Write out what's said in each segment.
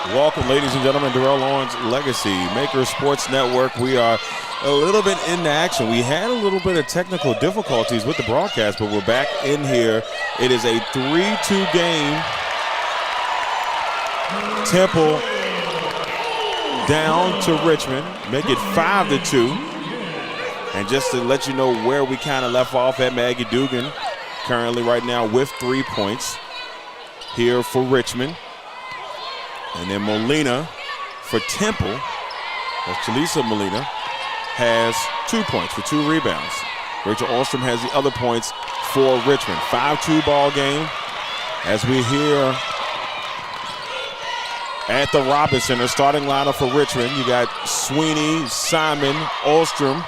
Welcome, ladies and gentlemen, Darrell Owens, LegacyMaker Sports Network. We are a little bit in action. We had a little bit of technical difficulties with the broadcast, but we're back in here. It is a 3-2 game. Temple down to Richmond, make it 5-2. And just to let you know where we kind of left off at, Maggie Dugan currently right now with 3 points here for Richmond. And then Molina for Temple, that's Jaleesa Molina, has 2 points for 2 rebounds. Rachel Ostrom has the other points for Richmond. 5-2 ball game as we hear at the Robins Center starting lineup for Richmond. You got Sweeney, Simon, Ostrom,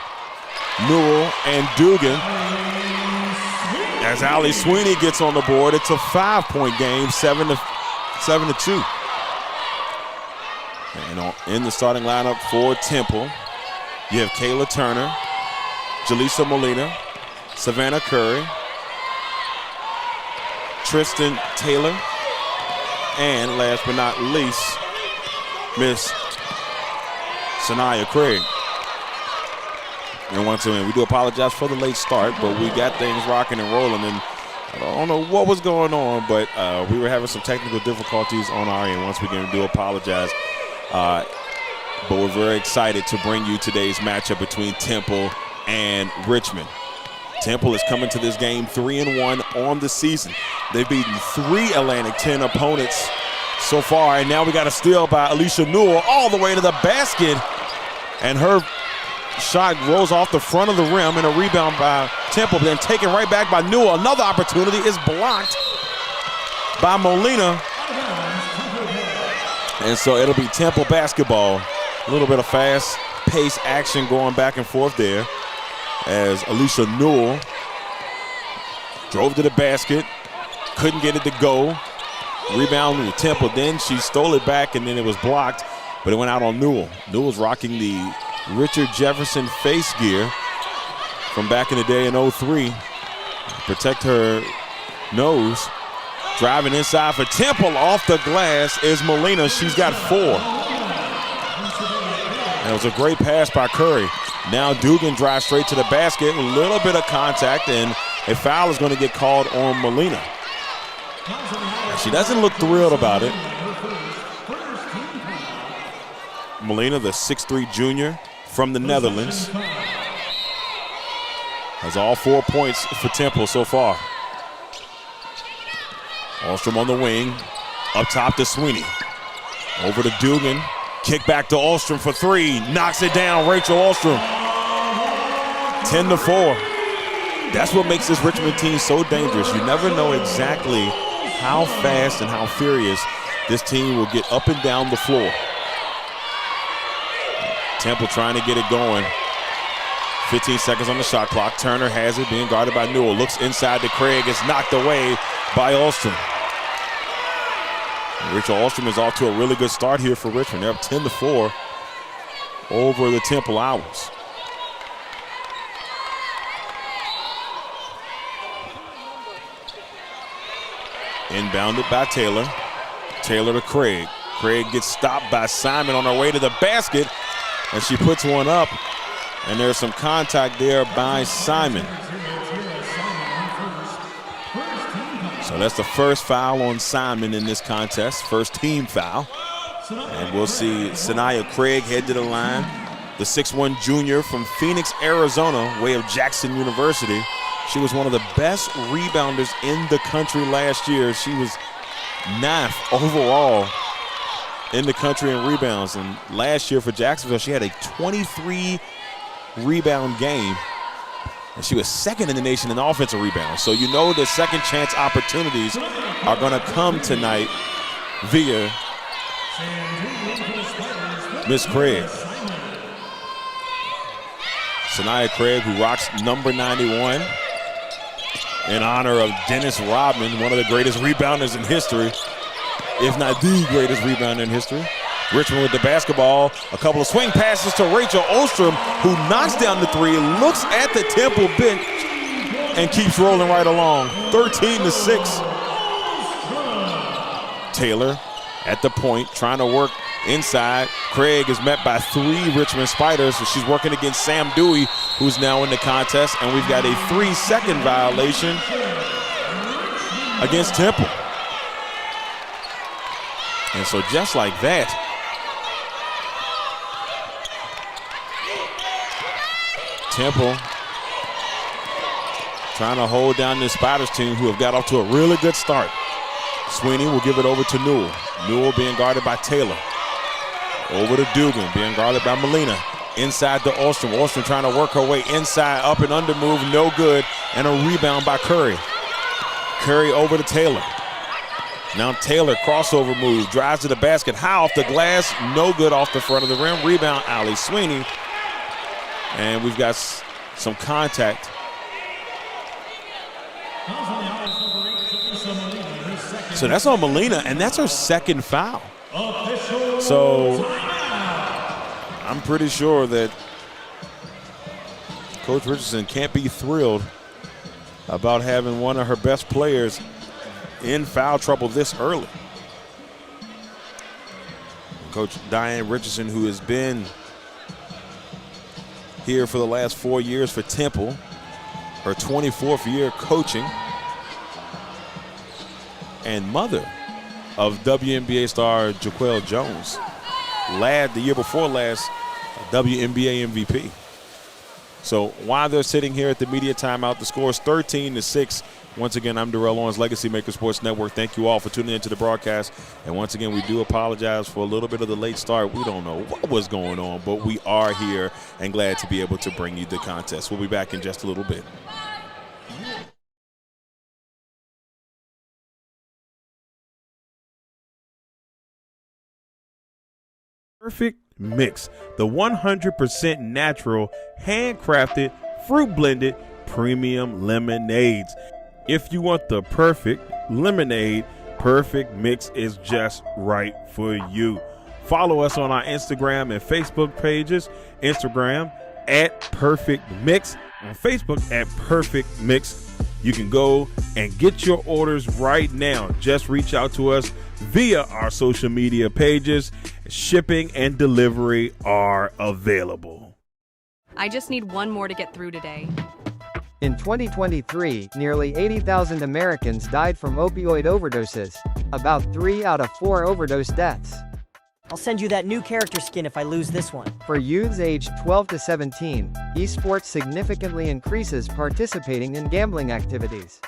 Newell, and Dugan. As Allie Sweeney gets on the board, it's a 5-point game, 7-2. And in the starting lineup for Temple, you have Kayla Turner, Jaleesa Molina, Savannah Curry, Tristan Taylor, and last but not least, Miss Sanaya Craig. And once again, we do apologize for the late start, but we got things rocking and rolling, and I don't know what was going on, but we were having some technical difficulties on our end. Once again, we do apologize. But we're very excited to bring you today's matchup between Temple and Richmond. Temple is coming to this game 3-1 on the season. They've beaten 3 Atlantic 10 opponents so far, and now we got a steal by Alicia Newell all the way to the basket, and her shot rolls off the front of the rim, and a rebound by Temple, then taken right back by Newell. Another opportunity is blocked by Molina. And so it'll be Temple basketball. A little bit of fast-paced action going back and forth there as Alicia Newell drove to the basket, couldn't get it to go. Rebound to Temple, then she stole it back and then it was blocked, but it went out on Newell. Newell's rocking the Richard Jefferson face gear from back in the day in '03. Protect her nose. Driving inside for Temple off the glass is Molina. She's got 4. And it was a great pass by Curry. Now Dugan drives straight to the basket. A little bit of contact, and a foul is going to get called on Molina. She doesn't look thrilled about it. Molina, the 6'3" junior from the Netherlands, has all 4 points for Temple so far. Ostrom on the wing, up top to Sweeney. Over to Dugan, kick back to Ostrom for 3, knocks it down, Rachel Ostrom. 10-4. That's what makes this Richmond team so dangerous. You never know exactly how fast and how furious this team will get up and down the floor. Temple trying to get it going. 15 seconds on the shot clock. Turner has it, being guarded by Newell. Looks inside to Craig, it's knocked away by Ostrom. Rachel Ostrom is off to a really good start here for Richmond. They're up 10-4 over the Temple Owens. Inbounded by Taylor. Taylor to Craig. Craig gets stopped by Simon on her way to the basket, and she puts one up, and there's some contact there by Simon. So that's the first foul on Simon in this contest, first team foul. And we'll see Sanaya Craig head to the line, the 6'1" junior from Phoenix, Arizona, way of Jackson University. She was one of the best rebounders in the country last year. She was 9th overall in the country in rebounds. And last year for Jacksonville, she had a 23 rebound game. And she was 2nd in the nation in offensive rebounds. So you know the second chance opportunities are going to come tonight via Miss Craig. Sanaya Craig, who rocks number 91 in honor of Dennis Rodman, one of the greatest rebounders in history, if not the greatest rebounder in history. Richmond with the basketball, a couple of swing passes to Rachel Ostrom, who knocks down the 3, looks at the Temple bench, and keeps rolling right along. 13-6. Taylor at the point, trying to work inside. Craig is met by 3 Richmond Spiders. So she's working against Sam Dewey, who's now in the contest. And we've got a 3-second violation against Temple. And so just like that, Temple trying to hold down this Spiders team, who have got off to a really good start. Sweeney will give it over to Newell. Newell being guarded by Taylor. Over to Dugan, being guarded by Molina. Inside to Ostrom. Ostrom trying to work her way inside, up and under move, no good. And a rebound by Curry. Curry over to Taylor. Now Taylor, crossover move, drives to the basket, high off the glass, no good off the front of the rim. Rebound, Allie Sweeney. And we've got some contact. So that's on Molina, and that's her second foul. So I'm pretty sure that Coach Richardson can't be thrilled about having one of her best players in foul trouble this early. Coach Diane Richardson, who has been here for the last 4 years for Temple, her 24th year coaching, and mother of WNBA star Jaquel Jones, the year before last, WNBA MVP. So while they're sitting here at the media timeout, the score is 13-6. Once again, I'm Darrell Owens, LegacyMaker Sports Network. Thank you all for tuning into the broadcast. And once again, we do apologize for a little bit of the late start. We don't know what was going on, but we are here and glad to be able to bring you the contest. We'll be back in just a little bit. Perfect Mix, the 100% natural, handcrafted, fruit-blended premium lemonades. If you want the perfect lemonade, Perfect Mix is just right for you. Follow us on our Instagram and Facebook pages. Instagram at Perfect Mix, on Facebook at Perfect Mix. You can go and get your orders right now. Just reach out to us via our social media pages. Shipping and delivery are available. I just need one more to get through today. In 2023, nearly 80,000 Americans died from opioid overdoses. About 3 out of 4 overdose deaths. I'll send you that new character skin if I lose this one. For youths aged 12 to 17, esports significantly increases participating in gambling activities.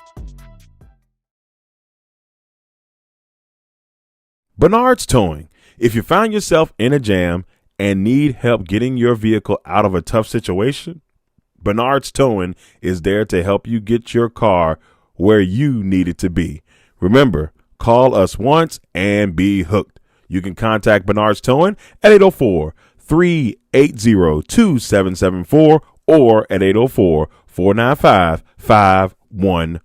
Bernard's Towing. If you find yourself in a jam and need help getting your vehicle out of a tough situation, Bernard's Towing is there to help you get your car where you need it to be. Remember, call us once and be hooked. You can contact Bernard's Towing at 804-380-2774 or at 804-495-51.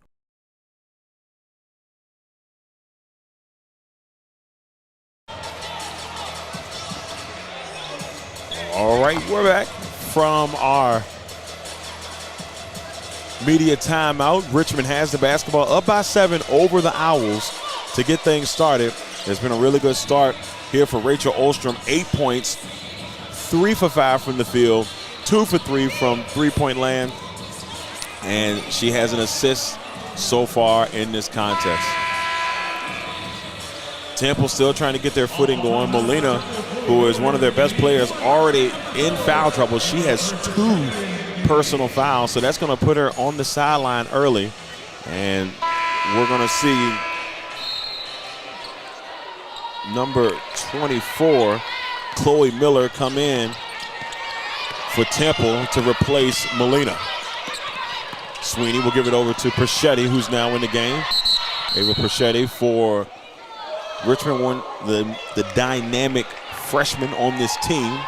All right, we're back from our media timeout. Richmond has the basketball up by 7 over the Owls to get things started. It's been a really good start here for Rachel Ostrom. 8 points, 3 for 5 from the field, 2 for 3 from three-point land, and she has an assist so far in this contest. Temple still trying to get their footing going. Molina, who is one of their best players, already in foul trouble. She has 2 personal fouls, so that's going to put her on the sideline early. And we're going to see number 24, Chloe Miller, come in for Temple to replace Molina. Sweeney will give it over to Perchetti, who's now in the game. Ava Perchetti for Richmond, won the dynamic freshman on this team,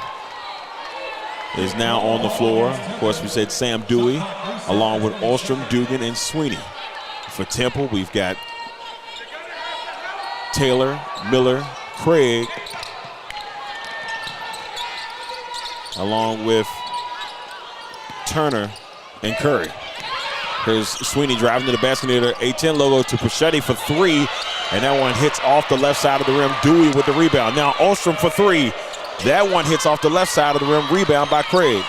is now on the floor. Of course, we said Sam Dewey, along with Ostrom, Dugan, and Sweeney. For Temple, we've got Taylor, Miller, Craig, along with Turner and Curry. Here's Sweeney driving to the basket near the A10 logo to Perchetti for 3. And that one hits off the left side of the rim. Dewey with the rebound. Now Ostrom for three. That one hits off the left side of the rim. Rebound by Craig.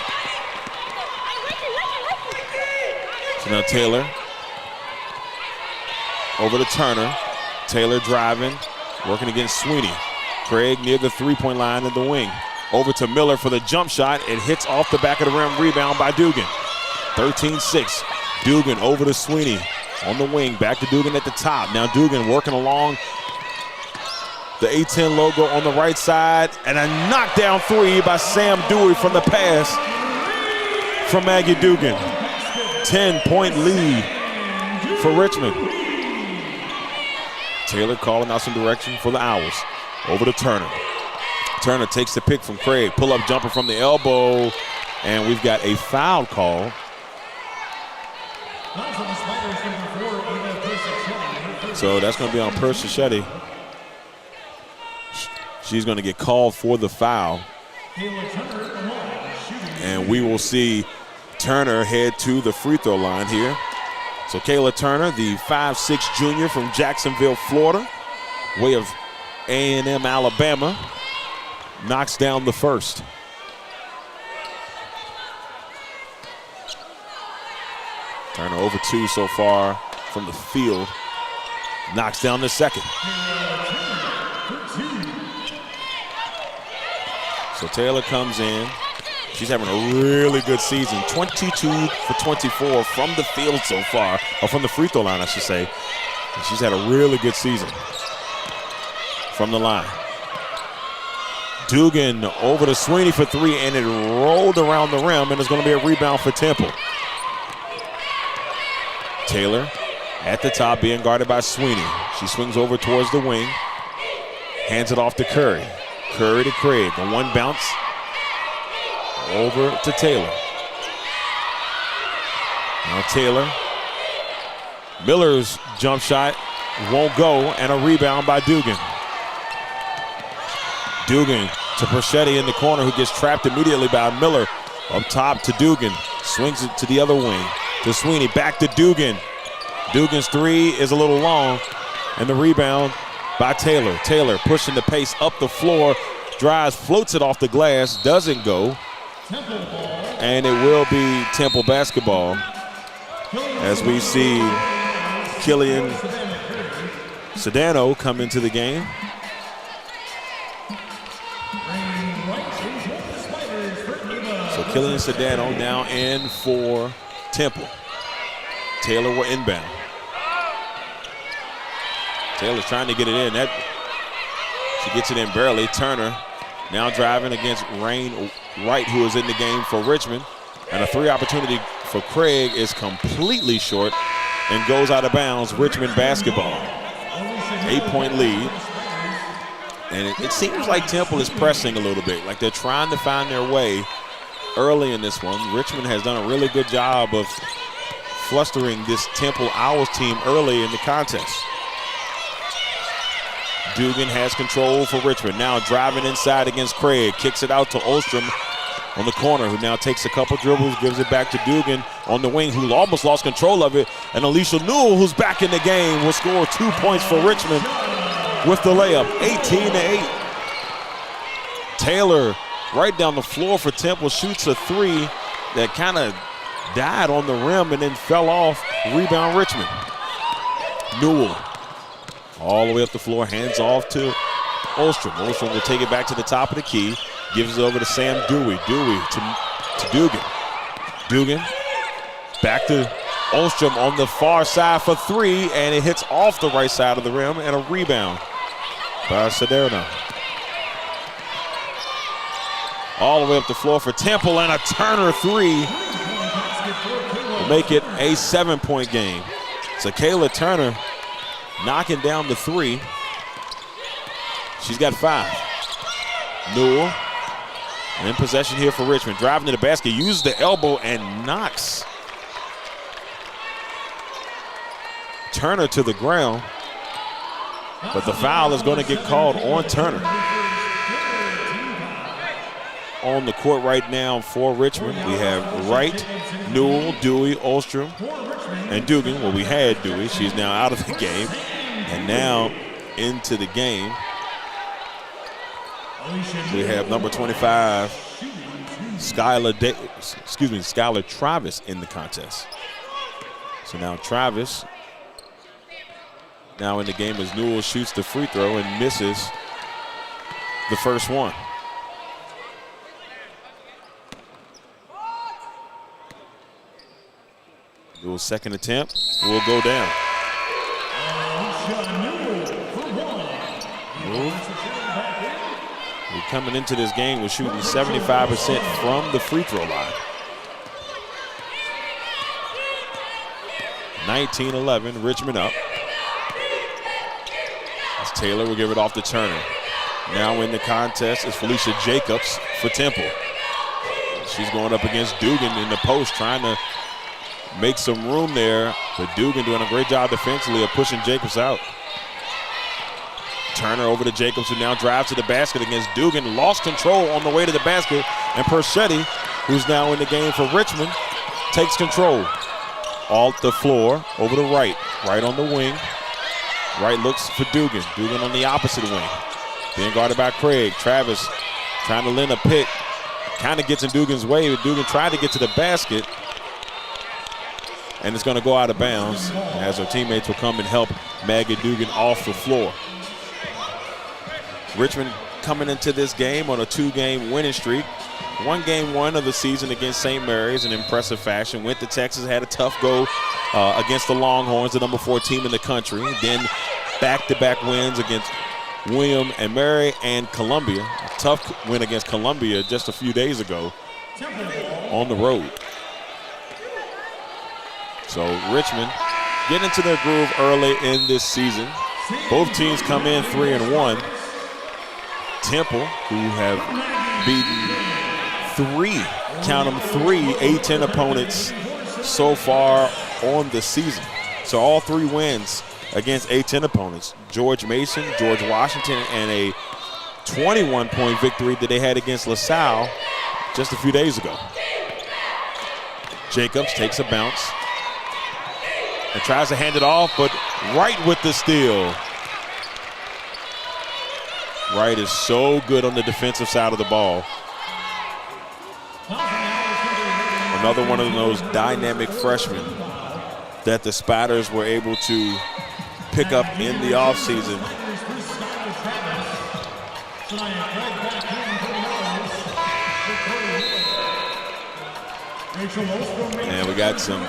So now Taylor over to Turner. Taylor driving, working against Sweeney. Craig near the three-point line in the wing. Over to Miller for the jump shot. It hits off the back of the rim. Rebound by Dugan. 13-6. Dugan over to Sweeney on the wing. Back to Dugan at the top. Now Dugan working along the A10 logo on the right side. And a knockdown three by Sam Dewey from the pass from Maggie Dugan. 10-point lead for Richmond. Taylor calling out some direction for the Owls. Over to Turner. Turner takes the pick from Craig. Pull-up jumper from the elbow. And we've got a foul call. So that's going to be on Persichetti. She's going to get called for the foul. And we will see Turner head to the free throw line here. So Kayla Turner, the 5'6" junior from Jacksonville, Florida, way of A&M, Alabama, knocks down the first. Turner over two so far from the field. Knocks down the second. So Taylor comes in. She's having a really good season. 22 for 24 from the field so far, or from the free throw line, I should say. And she's had a really good season from the line. Dugan over to Sweeney for three, and it rolled around the rim, and it's going to be a rebound for Temple. Taylor at the top being guarded by Sweeney. She swings over towards the wing, hands it off to Curry. Curry to Craig, a one bounce over to Taylor. Now Taylor. Miller's jump shot won't go, and a rebound by Dugan. Dugan to Perchetti in the corner, who gets trapped immediately by Miller. Up top to Dugan, swings it to the other wing. To Sweeney, back to Dugan. Dugan's three is a little long, and the rebound by Taylor. Taylor pushing the pace up the floor, drives, floats it off the glass, doesn't go. And it will be Temple basketball as we see Killian Sedano come into the game. So Killian Sedano now in for Temple. Taylor will inbound. Taylor's trying to get it in. She gets it in barely. Turner now driving against Rain Wright, who is in the game for Richmond. And a three opportunity for Craig is completely short and goes out of bounds. Richmond basketball. 8-point lead. And it seems like Temple is pressing a little bit, like they're trying to find their way early in this one. Richmond has done a really good job of flustering this Temple Owls team early in the contest. Dugan has control for Richmond. Now driving inside against Craig. Kicks it out to Ostrom on the corner, who now takes a couple dribbles, gives it back to Dugan on the wing, who almost lost control of it. And Alicia Newell, who's back in the game, will score 2 points for Richmond with the layup, 18-8. Taylor right down the floor for Temple, shoots a three that kind of died on the rim and then fell off. Rebound Richmond. Newell all the way up the floor, hands off to Ostrom. Ostrom will take it back to the top of the key, gives it over to Sam Dewey. Dewey to Dugan. Dugan back to Ostrom on the far side for three, and it hits off the right side of the rim, and a rebound by Sedano. All the way up the floor for Temple, and a Turner three will make it a 7-point game. So Kayla Turner knocking down the three. She's got 5. Newell in possession here for Richmond. Driving to the basket, uses the elbow and knocks Turner to the ground. But the foul is going to get called on Turner. On the court right now for Richmond, we have Wright, Newell, Dewey, Ostrom, and Dugan. Well, we had Dewey. She's now out of the game. And now into the game. We have number 25, Skylar Travis in the contest. So now Travis now in the game as Newell shoots the free throw and misses the first one. Newell's second attempt will go down. Newell, coming into this game, was shooting 75% from the free throw line. 19-11, Richmond up. As Taylor will give it off to Turner. Now in the contest is Felicia Jacobs for Temple. She's going up against Dugan in the post, trying to make some room there, but Dugan doing a great job defensively of pushing Jacobs out. Turner over to Jacobs, who now drives to the basket against Dugan. Lost control on the way to the basket, and Persetti, who's now in the game for Richmond, takes control. Off the floor, over to Wright. Wright on the wing. Wright looks for Dugan. Dugan on the opposite wing. Being guarded by Craig. Travis trying to lend a pick. Kind of gets in Dugan's way, but Dugan tried to get to the basket. And it's going to go out of bounds as her teammates will come and help Maggie Dugan off the floor. Richmond coming into this game on a 2-game winning streak. Won game 1 of the season against St. Mary's in impressive fashion. Went to Texas, had a tough go against the Longhorns, the number 4 team in the country. Then back-to-back wins against William and Mary and Columbia. A tough win against Columbia just a few days ago on the road. So Richmond getting into their groove early in this season. Both teams come in 3-1. Temple, who have beaten 3 A-10 opponents so far on the season. So all 3 wins against A-10 opponents. George Mason, George Washington, and a 21-point victory that they had against LaSalle just a few days ago. Jacobs takes a bounce and tries to hand it off, but Wright with the steal. Wright is so good on the defensive side of the ball. Another one of those dynamic freshmen that the Spiders were able to pick up in the offseason. And we got some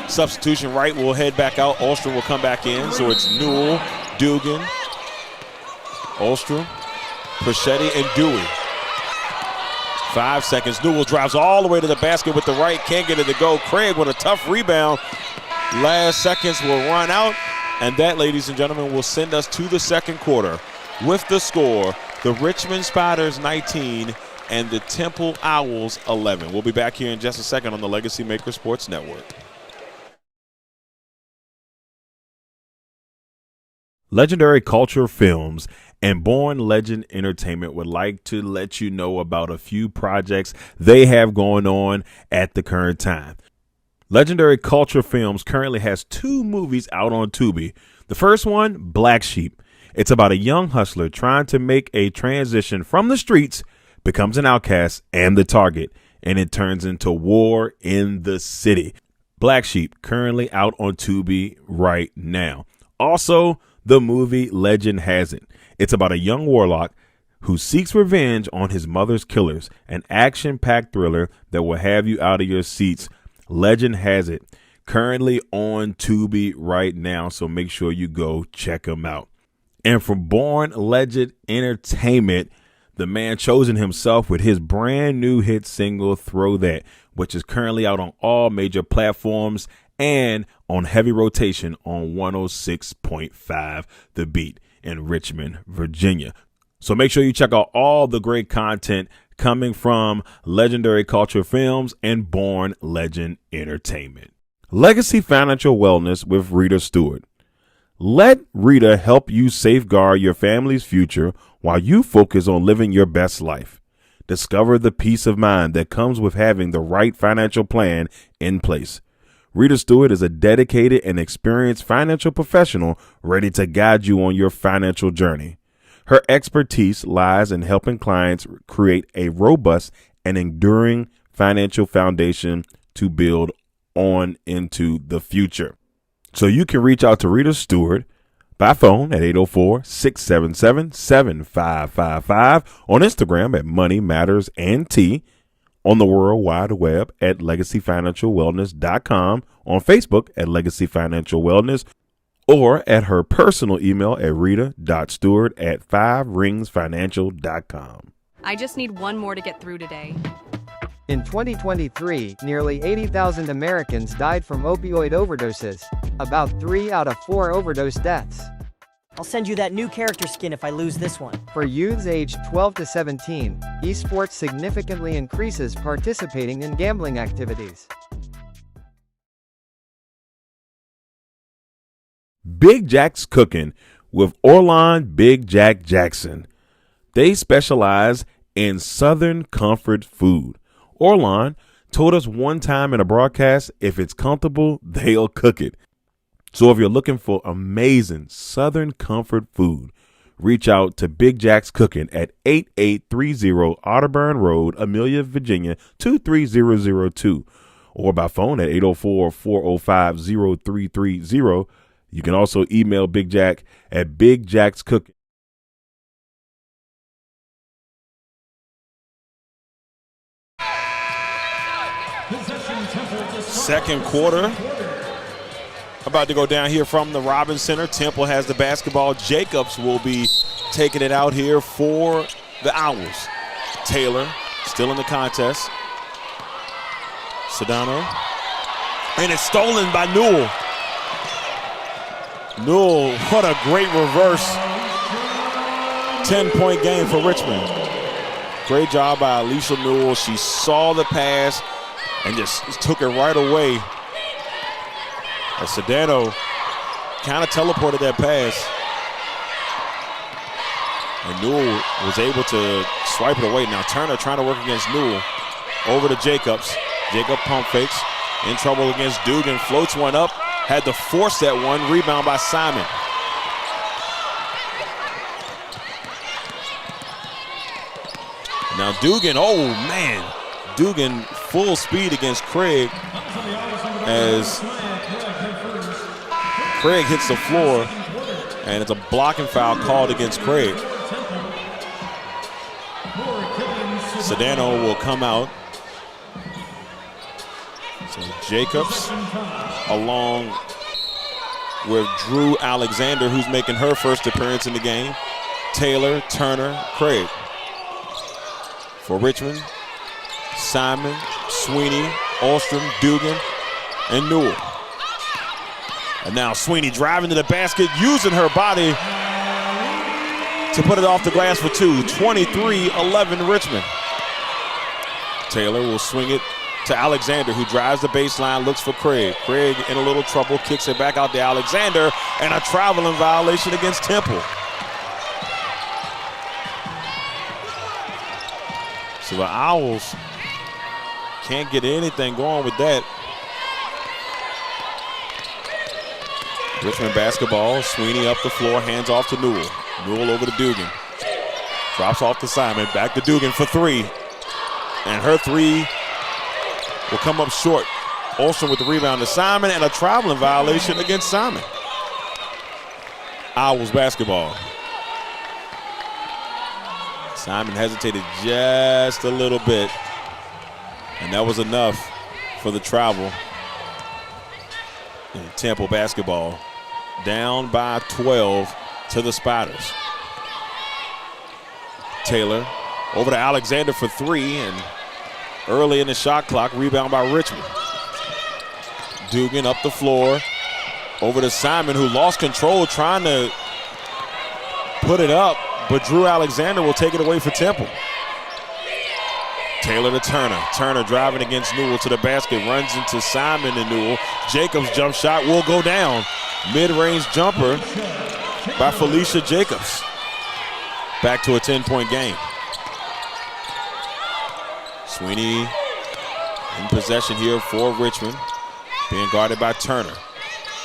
substitution. Wright will head back out. Ulstrom will come back in. So it's Newell, Dugan, Ulstrom, Persetti, and Dewey. 5 seconds. Newell drives all the way to the basket with the right. Can't get it to go. Craig with a tough rebound. Last seconds will run out. And that, ladies and gentlemen, will send us to the second quarter with the score. The Richmond Spiders 19 and the Temple Owls 11. We'll be back here in just a second on the Legacy Maker Sports Network. Legendary Culture Films and Born Legend Entertainment would like to let you know about a few projects they have going on at the current time. Legendary Culture Films currently has 2 movies out on Tubi. The first one, Black Sheep. It's about a young hustler trying to make a transition from the streets, becomes an outcast and the target, and it turns into war in the city. Black Sheep currently out on Tubi right now. Also, the movie Legend Has It. It's about a young warlock who seeks revenge on his mother's killers, an action-packed thriller that will have you out of your seats. Legend Has It, currently on Tubi right now, so make sure you go check them out. And from Born Legend Entertainment, the man chosen himself with his brand new hit single, Throw That, which is currently out on all major platforms and on heavy rotation on 106.5 The Beat in Richmond, Virginia. So make sure you check out all the great content coming from Legendary Culture Films and Born Legend Entertainment. Legacy Financial Wellness with Rita Stewart. Let Rita help you safeguard your family's future while you focus on living your best life. Discover the peace of mind that comes with having the right financial plan in place. Rita Stewart is a dedicated and experienced financial professional ready to guide you on your financial journey. Her expertise lies in helping clients create a robust and enduring financial foundation to build on into the future. So you can reach out to Rita Stewart by phone at 804-677-7555, on Instagram at Money Matters and T, on the World Wide Web at LegacyFinancialWellness.com, on Facebook at Legacy Financial Wellness, or at her personal email at rita.stewart@5ringsfinancial.com. I just need one more to get through today. In 2023, nearly 80,000 Americans died from opioid overdoses. About 3 out of 4 overdose deaths. I'll send you that new character skin if I lose this one. For youths aged 12 to 17, esports significantly increases participating in gambling activities. Big Jack's Cooking with Orlon Big Jack Jackson. They specialize in Southern comfort food. Orlon told us one time in a broadcast, if it's comfortable, they'll cook it. So if you're looking for amazing Southern comfort food, reach out to Big Jack's Cooking at 8830 Otterburn Road, Amelia, Virginia, 23002, or by phone at 804-405-0330. You can also email Big Jack at bigjackscooking. Second quarter about to go down here from the Robins Center. Temple has the basketball. Jacobs will be taking it out here for the Owls. Taylor still in the contest. Sedano. And it's stolen by Newell. Newell, what a great reverse 10-point game for Richmond. Great job by Alicia Newell. She saw the pass and just took it right away. As Sedano kind of teleported that pass. And Newell was able to swipe it away. Now Turner trying to work against Newell. Over to Jacobs. Jacob pump fakes. In trouble against Dugan. Floats one up. Had to force that one. Rebound by Simon. Now Dugan, oh man. Dugan full speed against Craig as Craig hits the floor, and it's a blocking foul called against Craig. Sedano will come out. So Jacobs along with Drew Alexander, who's making her first appearance in the game. Taylor, Turner, Craig. For Richmond, Simon, Sweeney, Alstrom, Dugan, and Newell. And now Sweeney driving to the basket, using her body to put it off the glass for two. 23-11 Richmond. Taylor will swing it to Alexander, who drives the baseline, looks for Craig. Craig in a little trouble, kicks it back out to Alexander, and a traveling violation against Temple. So the Owls can't get anything going with that. Richmond basketball, Sweeney up the floor, hands off to Newell. Newell over to Dugan. Drops off to Simon, back to Dugan for three. And her three will come up short. Olsen with the rebound to Simon, and a traveling violation against Simon. Owls basketball. Simon hesitated just a little bit, and that was enough for the travel. And Temple basketball down by 12 to the Spiders. Taylor over to Alexander for three, and early in the shot clock, rebound by Richmond. Dugan up the floor over to Simon, who lost control trying to put it up, but Drew Alexander will take it away for Temple. Taylor to Turner. Turner driving against Newell to the basket, runs into Simon and Newell. Jacobs' jump shot will go down. Mid-range jumper by Felicia Jacobs. Back to a 10-point game. Sweeney in possession here for Richmond. being guarded by Turner.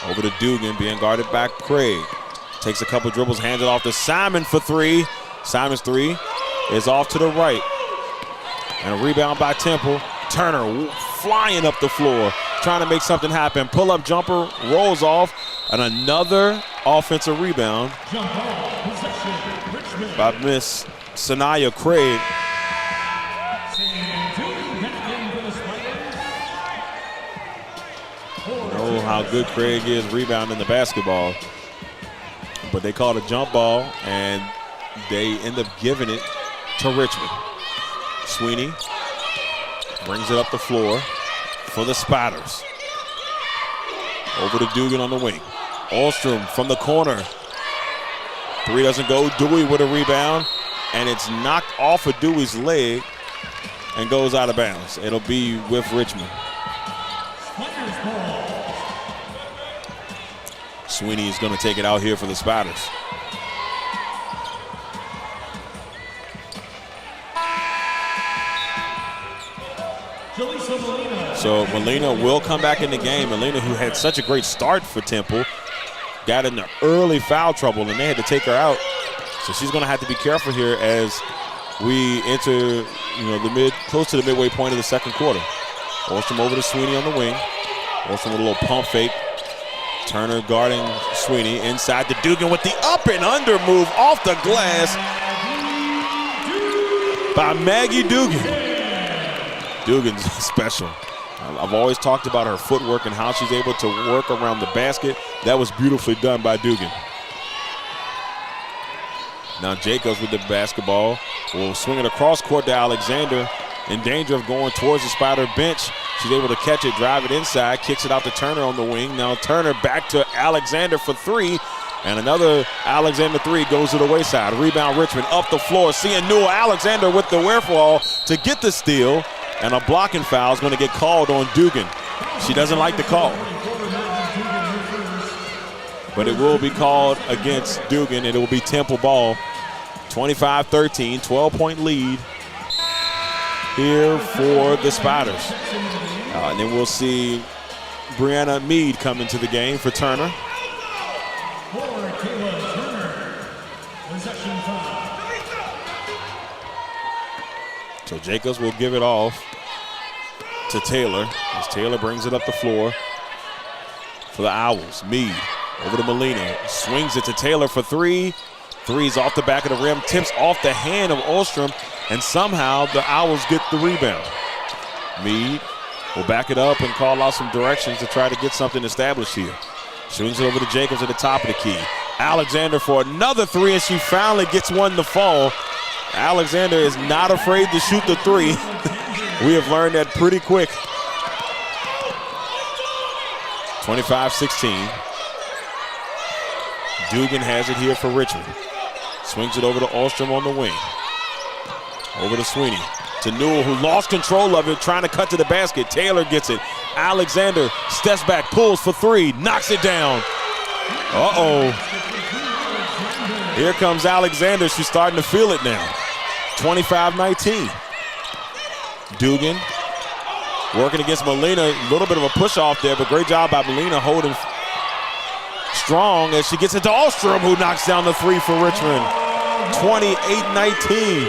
Over to Dugan, being guarded by Craig. Takes a couple dribbles, hands it off to Simon for three. Simon's three is off to the right. And a rebound by Temple. Turner flying up the floor, trying to make something happen. Pull-up jumper, rolls off, and another offensive rebound by Miss Sanaya Craig. You know how good Craig is rebounding the basketball. But they called a jump ball, and they end up giving it to Richmond. Sweeney brings it up the floor for the Spiders. Over to Dugan on the wing. Ahlstrom from the corner. Three doesn't go. Dewey with a rebound, and it's knocked off of Dewey's leg and goes out of bounds. It'll be with Richmond. Sweeney is going to take it out here for the Spiders. So Molina will come back in the game. Molina, who had such a great start for Temple, got into early foul trouble, and they had to take her out. So she's going to have to be careful here as we enter, close to the midway point of the second quarter. Ahlstrom over to Sweeney on the wing. Ahlstrom with a little pump fake. Turner guarding Sweeney inside to Dugan with the up and under move off the glass by Maggie Dugan. Dugan's special. I've always talked about her footwork and how she's able to work around the basket. That was beautifully done by Dugan. Now Jacobs with the basketball will swing it across court to Alexander, in danger of going towards the Spider bench. She's able to catch it, drive it inside, kicks it out to Turner on the wing. Now Turner back to Alexander for three, and another Alexander three goes to the wayside. Rebound Richmond up the floor, seeing Newell. Alexander with the wherewithal to get the steal, and a blocking foul is going to get called on Dugan. She doesn't like the call, but it will be called against Dugan, and it will be Temple ball. 25-13, 12-point lead here for the Spiders. And then we'll see Brianna Meade come into the game for Turner. So Jacobs will give it off to Taylor as Taylor brings it up the floor for the Owls. Meade over to Molina, swings it to Taylor for three. Three's off the back of the rim, tips off the hand of Ahlstrom, and somehow the Owls get the rebound. Meade will back it up and call out some directions to try to get something established here. Swings it over to Jacobs at the top of the key. Alexander for another three, and she finally gets one to fall. Alexander is not afraid to shoot the three. We have learned that pretty quick. 25-16. Dugan has it here for Richmond. Swings it over to Ahlstrom on the wing. Over to Sweeney. To Newell, who lost control of it, trying to cut to the basket. Taylor gets it. Alexander steps back, pulls for three, knocks it down. Uh-oh. Here comes Alexander. She's starting to feel it now. 25-19. Dugan working against Molina. A little bit of a push off there, but great job by Molina holding strong as she gets it to Ahlstrom, who knocks down the three for Richmond. 28-19.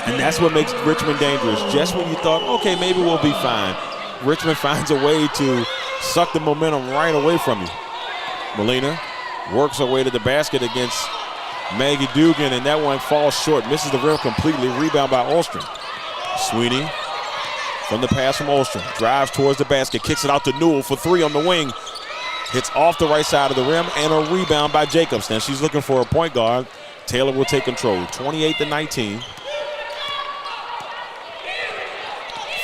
And that's what makes Richmond dangerous. Just when you thought, okay, maybe we'll be fine, Richmond finds a way to suck the momentum right away from you. Molina works her way to the basket against Maggie Dugan, and that one falls short. Misses the rim completely. Rebound by Ahlstrom. Sweeney from the pass from Ahlstrom. Drives towards the basket. Kicks it out to Newell for three on the wing. Hits off the right side of the rim, and a rebound by Jacobs. Now she's looking for a point guard. Taylor will take control. 28-19.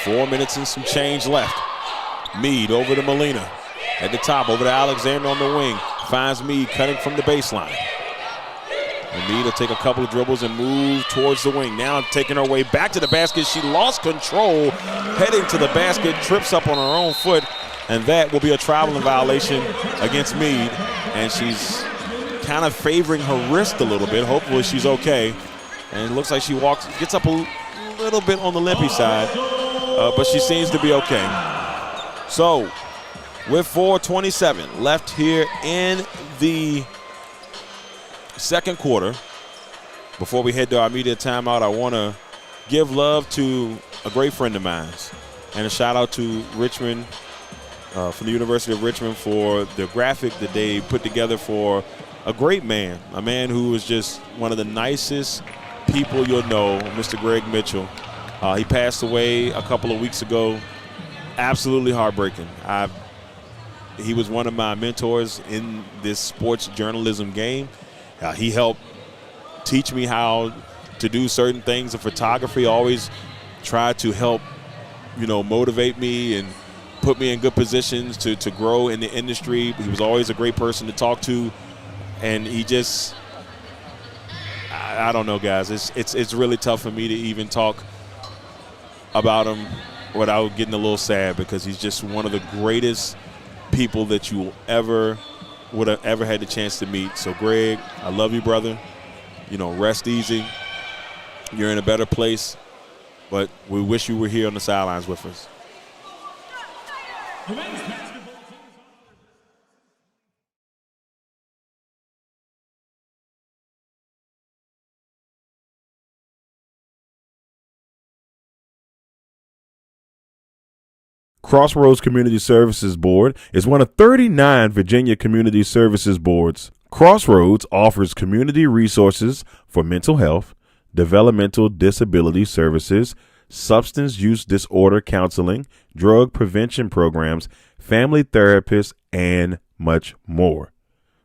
4 minutes and some change left. Meade over to Molina. At the top, over to Alexander on the wing. Finds Meade cutting from the baseline. And Meade will take a couple of dribbles and move towards the wing. Now taking her way back to the basket. She lost control, heading to the basket, trips up on her own foot, and that will be a traveling violation against Meade. And she's kind of favoring her wrist a little bit. Hopefully she's okay. And it looks like she gets up a little bit on the limpy side, but she seems to be okay. So with 4:27 left here in the second quarter, before we head to our media timeout, I want to give love to a great friend of mine, and a shout out to Richmond, from the University of Richmond, for the graphic that they put together for a great man, a man who is just one of the nicest people you'll know, Mr. Greg Mitchell. He passed away a couple of weeks ago. Absolutely heartbreaking. He was one of my mentors in this sports journalism game. He helped teach me how to do certain things in photography, always tried to help, motivate me and put me in good positions to grow in the industry. He was always a great person to talk to, and he just, I don't know, guys. It's really tough for me to even talk about him without getting a little sad, because he's just one of the greatest people that you would have ever had the chance to meet. So, Greg, I love you, brother. Rest easy. You're in a better place, but we wish you were here on the sidelines with us. Crossroads Community Services Board is one of 39 Virginia community services boards. Crossroads offers community resources for mental health, developmental disability services, substance use disorder counseling, drug prevention programs, family therapists, and much more.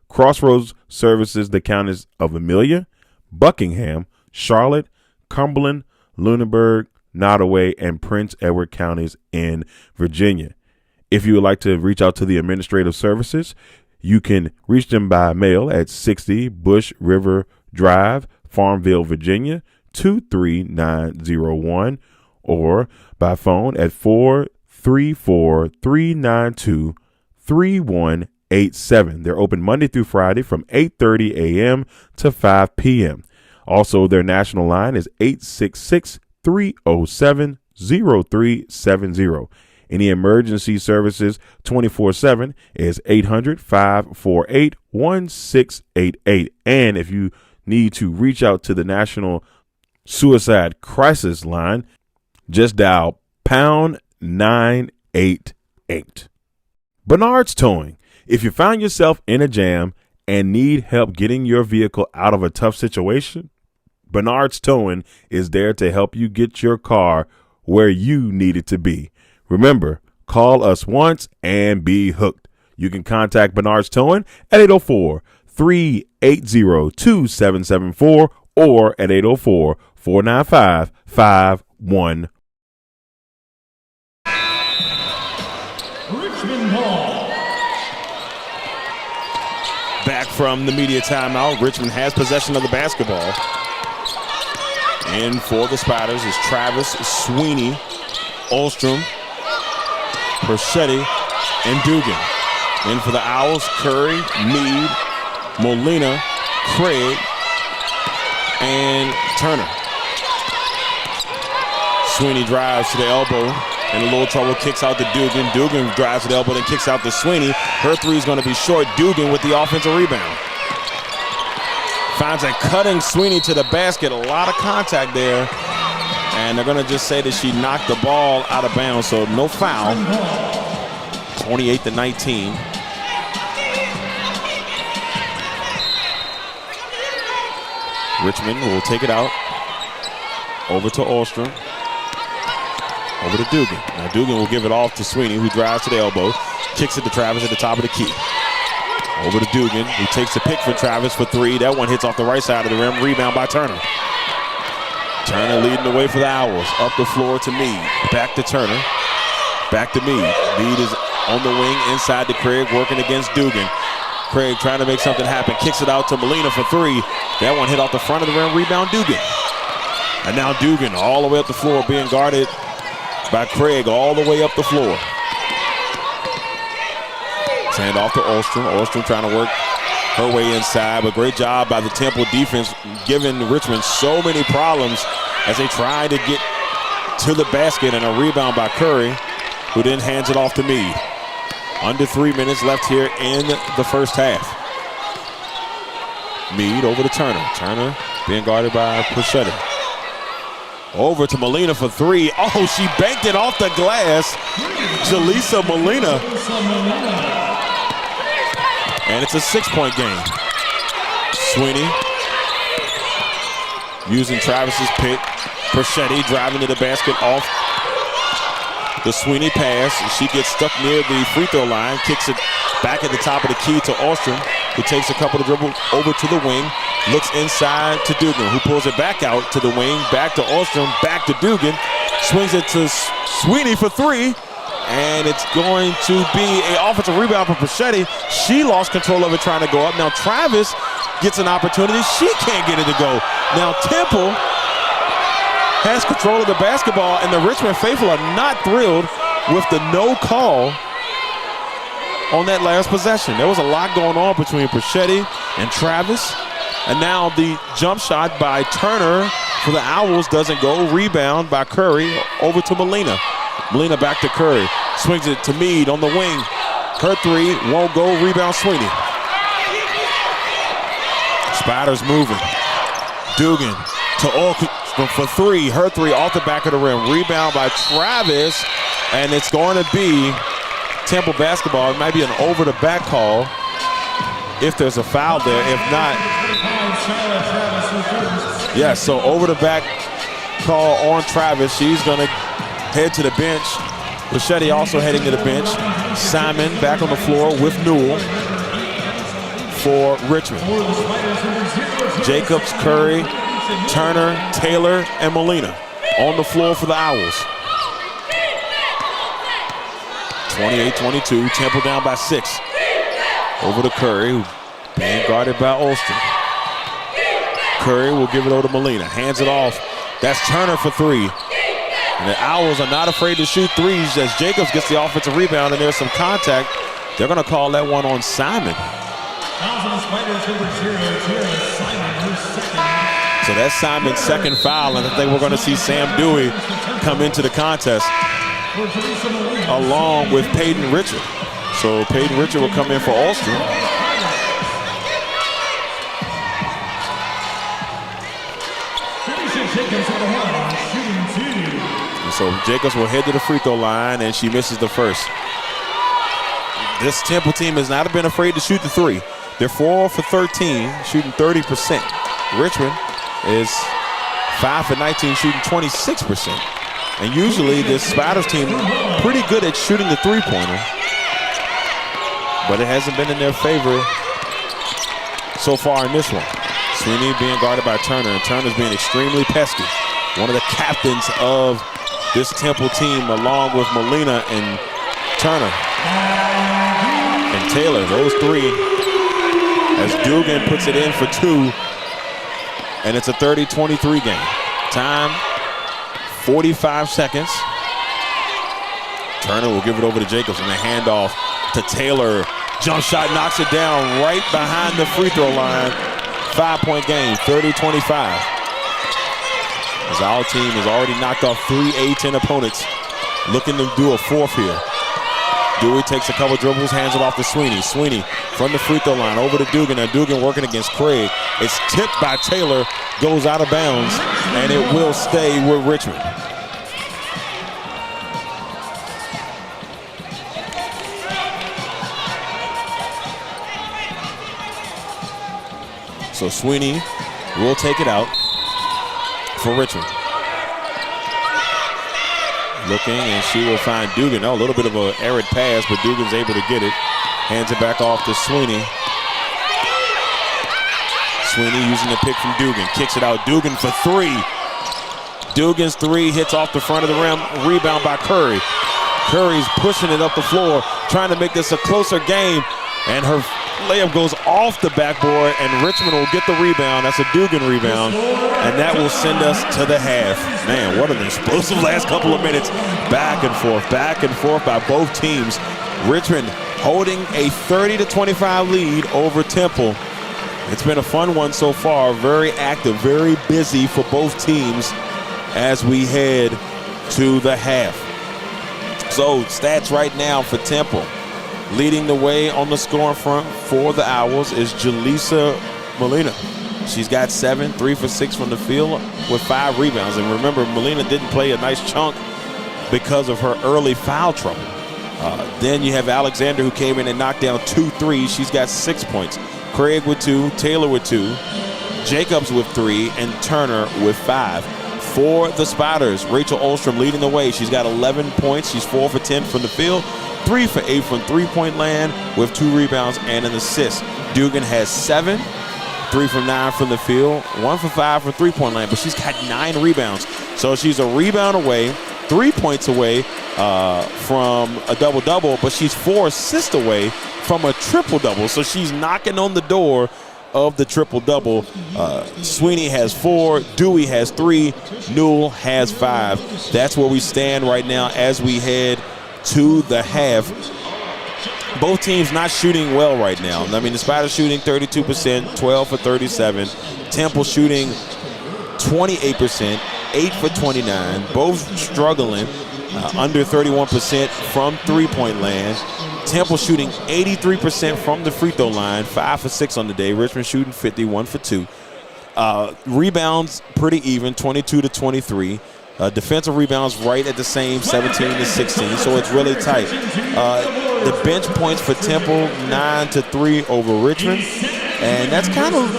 Crossroads services the counties of Amelia, Buckingham, Charlotte, Cumberland, Lunenburg, Nottoway, and Prince Edward counties in Virginia. If you would like to reach out to the administrative services, you can reach them by mail at 60 Bush River Drive, Farmville, Virginia, 23901, or by phone at 434-392-3187. They're open Monday through Friday from 8:30 a.m. to 5 p.m. Also, their national line is 866-307-0370. Any emergency services 24/7 is 800-548-1688. And if you need to reach out to the National Suicide Crisis Line, just dial pound 988. Bernard's Towing. If you find yourself in a jam and need help getting your vehicle out of a tough situation, Bernard's Towing is there to help you get your car where you need it to be. Remember, call us once and be hooked. You can contact Bernard's Towing at 804-380-2774 or at 804-495-51. Richmond Ball. Back from the media timeout, Richmond has possession of the basketball. And for the Spiders is Travis, Sweeney, Olstrom, Perchetti, and Dugan. In for the Owls, Curry, Meade, Molina, Craig, and Turner. Sweeney drives to the elbow, in a little trouble, kicks out to Dugan. Dugan drives to the elbow, then kicks out to Sweeney. Her three is going to be short. Dugan with the offensive rebound. Finds a cutting Sweeney to the basket. A lot of contact there. And they're going to just say that she knocked the ball out of bounds, so no foul. 28-19. Richmond will take it out. Over to Olstrom. Over to Dugan. Now Dugan will give it off to Sweeney, who drives to the elbow. Kicks it to Travis at the top of the key. Over to Dugan, who takes a pick for Travis for three. That one hits off the right side of the rim. Rebound by Turner. Turner leading the way for the Owls. Up the floor to Meade. Back to Turner. Back to Meade. Meade is on the wing inside to Craig, working against Dugan. Craig trying to make something happen. Kicks it out to Molina for three. That one hit off the front of the rim. Rebound Dugan. And now Dugan all the way up the floor, being guarded by Craig all the way up the floor. Hand off to Olstrom. Olstrom trying to work her way inside, but great job by the Temple defense, giving Richmond so many problems as they try to get to the basket, and a rebound by Curry. who then hands it off to Meade. Under 3 minutes left here in the first half. Meade over to Turner. Turner being guarded by Perchetti. Over to Molina for three. Oh, she banked it off the glass. Jaleesa Molina. And it's a 6-point game. Sweeney using Travis's pick. Perchetti driving to the basket off the Sweeney pass. She gets stuck near the free throw line, kicks it back at the top of the key to Ostrom, who takes a couple of dribbles over to the wing, looks inside to Dugan, who pulls it back out to the wing, back to Ostrom, back to Dugan, swings it to Sweeney for three, and it's going to be an offensive rebound for Perchetti. She lost control of it trying to go up. Now Travis gets an opportunity. She can't get it to go. Now Temple has control of the basketball, and the Richmond faithful are not thrilled with the no call on that last possession. There was a lot going on between Perchetti and Travis, and now the jump shot by Turner for the Owls doesn't go. Rebound by Curry over to Molina. Molina back to Curry. Swings it to Meade on the wing. Her three won't go. Rebound Sweeney. Spiders moving. Dugan to Ostrom for three. Her three off the back of the rim. Rebound by Travis, and it's going to be Temple basketball. It might be an over the back call if there's a foul there. If not, yes, so over the back call on Travis. She's going to head to the bench. Perchetti also heading to the bench. Simon back on the floor with Newell for Richmond. Jacobs, Curry, Turner, Taylor, and Molina on the floor for the Owls. 28-22, Temple down by 6. Over to Curry, who being guarded by Olston. Curry will give it over to Molina, hands it off. That's Turner for three. And the Owls are not afraid to shoot threes as Jacobs gets the offensive rebound and there's some contact. They're going to call that one on Simon. So that's Simon's second foul, and I think we're going to see Sam Dewey come into the contest along with Peyton Richard. So Peyton Richard will come in for Alston. And so Jacobs will head to the free throw line, and she misses the first. This Temple team has not been afraid to shoot the three. They're 4 for 13, shooting 30%. Richmond is 5 for 19, shooting 26%. And usually this Spiders team pretty good at shooting the three-pointer, but it hasn't been in their favor so far in this one. Sweeney being guarded by Turner, and Turner's being extremely pesky. One of the captains of this Temple team, along with Molina and Turner and Taylor. Those three, as Dugan puts it in for two, and it's a 30-23 game. Time, 45 seconds. Turner will give it over to Jacobs, and the handoff to Taylor. Jump shot knocks it down right behind the free throw line. 5-point game, 30-25. As our team has already knocked off 3 A-10 opponents, looking to do a fourth here. Dewey takes a couple dribbles, hands it off to Sweeney. Sweeney from the free throw line over to Dugan. Now Dugan working against Craig. It's tipped by Taylor, goes out of bounds, and it will stay with Richmond. So Sweeney will take it out for Richmond. Looking, and she will find Dugan. Oh, a little bit of an arid pass, but Dugan's able to get it. Hands it back off to Sweeney. Sweeney using the pick from Dugan. Kicks it out. Dugan for three. Dugan's three hits off the front of the rim. Rebound by Curry. Curry's pushing it up the floor, trying to make this a closer game. And her layup goes off the backboard, and Richmond will get the rebound. That's a Dugan rebound, and that will send us to the half. Man, what an explosive last couple of minutes. Back and forth by both teams. Richmond holding a 30-25 lead over Temple. It's been a fun one so far. Very active, very busy for both teams as we head to the half. So stats right now for Temple. Leading the way on the scoring front for the Owls is Jaleesa Molina. She's got 7, 3 for 6 from the field with 5 rebounds. And remember, Molina didn't play a nice chunk because of her early foul trouble. Then you have Alexander, who came in and knocked down 2 threes. She's got 6 points. Craig with 2, Taylor with 2, Jacobs with 3, and Turner with 5. For the Spiders, Rachel Olstrom leading the way. She's got 11 points. She's 4 for 10 from the field, 3 for 8 from three-point land with 2 rebounds and an assist. Dugan has 7, 3 from 9 from the field, 1 for 5 from three-point land, but she's got 9 rebounds. So she's a rebound away, 3 points away from a double-double, but she's 4 assists away from a triple-double. So she's knocking on the door of the triple-double. Sweeney has 4, Dewey has 3, Newell has 5. That's where we stand right now as we head to the half. Both teams not shooting well right now. I mean, the Spiders shooting 32%, 12 for 37. Temple shooting 28%, 8 for 29. Both struggling, under 31% from three-point land. Temple shooting 83% from the free throw line, 5 for 6 on the day. Richmond shooting 50, 1 for 2. Rebounds pretty even, 22 to 23. Defensive rebounds right at the same, 17 to 16, so it's really tight. The bench points for Temple, 9 to 3 over Richmond, and that's kind of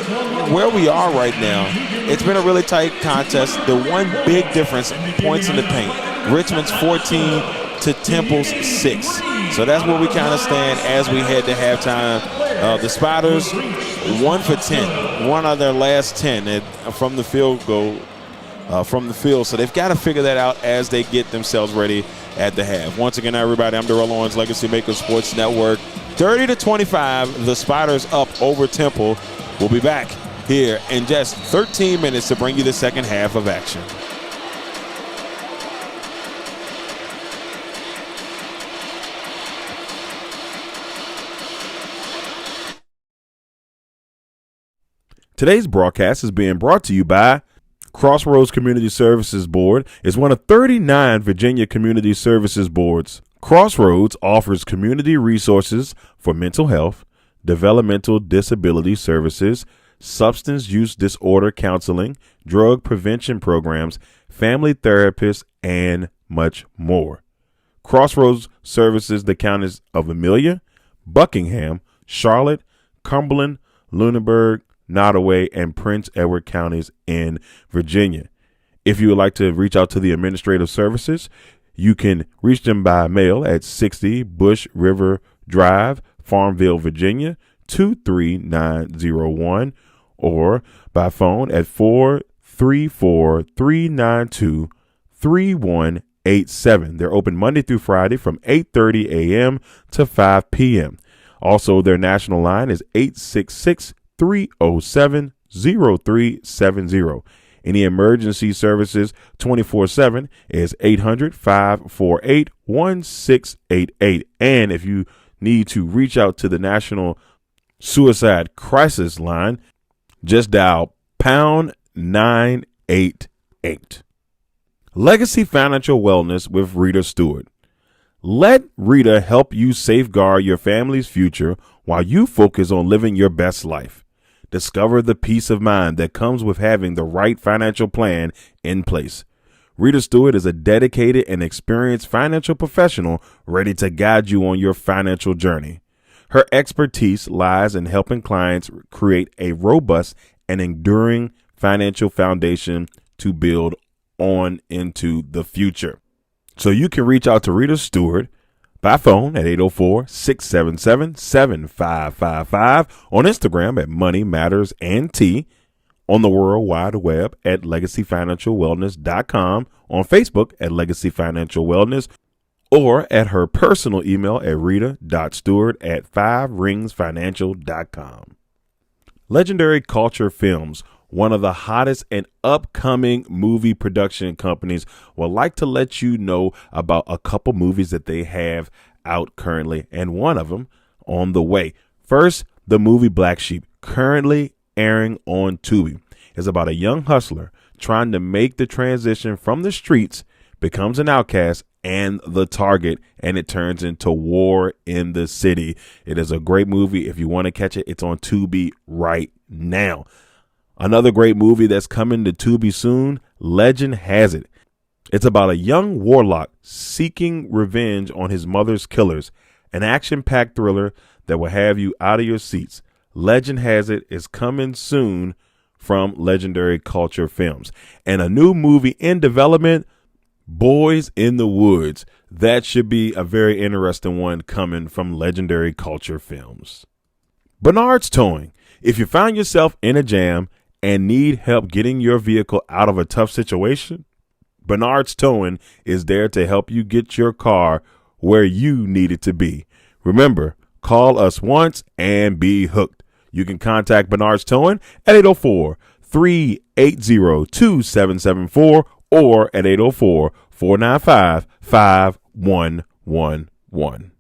where we are right now. It's been a really tight contest. The one big difference, points in the paint. Richmond's 14 to Temple's 6. So that's where we kind of stand as we head to halftime. The Spiders, 1 for 10, 1 of their last 10 from the field goal. From the field, so they've got to figure that out as they get themselves ready at the half. Once again, everybody, I'm Darrell Owens, LegacyMaker Sports Network. 30 to 25, the Spiders up over Temple. We'll be back here in just 13 minutes to bring you the second half of action. Today's broadcast is being brought to you by Crossroads Community Services Board is one of 39 Virginia community services boards. Crossroads offers community resources for mental health, developmental disability services, substance use disorder counseling, drug prevention programs, family therapists, and much more. Crossroads services the counties of Amelia, Buckingham, Charlotte, Cumberland, Lunenburg, Nottoway, and Prince Edward counties in Virginia. If you would like to reach out to the administrative services, you can reach them by mail at 60 Bush River Drive, Farmville, Virginia, 23901, or by phone at 434-392-3187. They're open Monday through Friday from 8:30 a.m. to 5 p.m. Also, their national line is 866-307-0370. Any emergency services 24/7 is 800-548-1688. And if you need to reach out to the National Suicide Crisis Line, just dial pound 988. Legacy Financial Wellness with Rita Stewart. Let Rita help you safeguard your family's future while you focus on living your best life. Discover the peace of mind that comes with having the right financial plan in place. Rita Stewart is a dedicated and experienced financial professional ready to guide you on your financial journey. Her expertise lies in helping clients create a robust and enduring financial foundation to build on into the future. So you can reach out to Rita Stewart by phone at 804-677-7555, on Instagram at Money Matters and T, on the World Wide Web at LegacyFinancialWellness.com, on Facebook at Legacy Financial Wellness, or at her personal email at rita.stewart@5ringsfinancial.com. Legendary Culture Films, one of the hottest and upcoming movie production companies, would like to let you know about a couple movies that they have out currently, and one of them on the way. First, the movie Black Sheep, currently airing on Tubi, is about a young hustler trying to make the transition from the streets, becomes an outcast, and the target, and it turns into war in the city. It is a great movie. If you want to catch it, it's on Tubi right now. Another great movie that's coming to Tubi soon, Legend Has It. It's about a young warlock seeking revenge on his mother's killers, an action-packed thriller that will have you out of your seats. Legend Has It is coming soon from Legendary Culture Films. And a new movie in development, Boys in the Woods. That should be a very interesting one coming from Legendary Culture Films. Bernard's Towing. If you find yourself in a jam and need help getting your vehicle out of a tough situation, Bernard's Towing is there to help you get your car where you need it to be. Remember, call us once and be hooked. You can contact Bernard's Towing at 804-380-2774 or at 804-495-5111.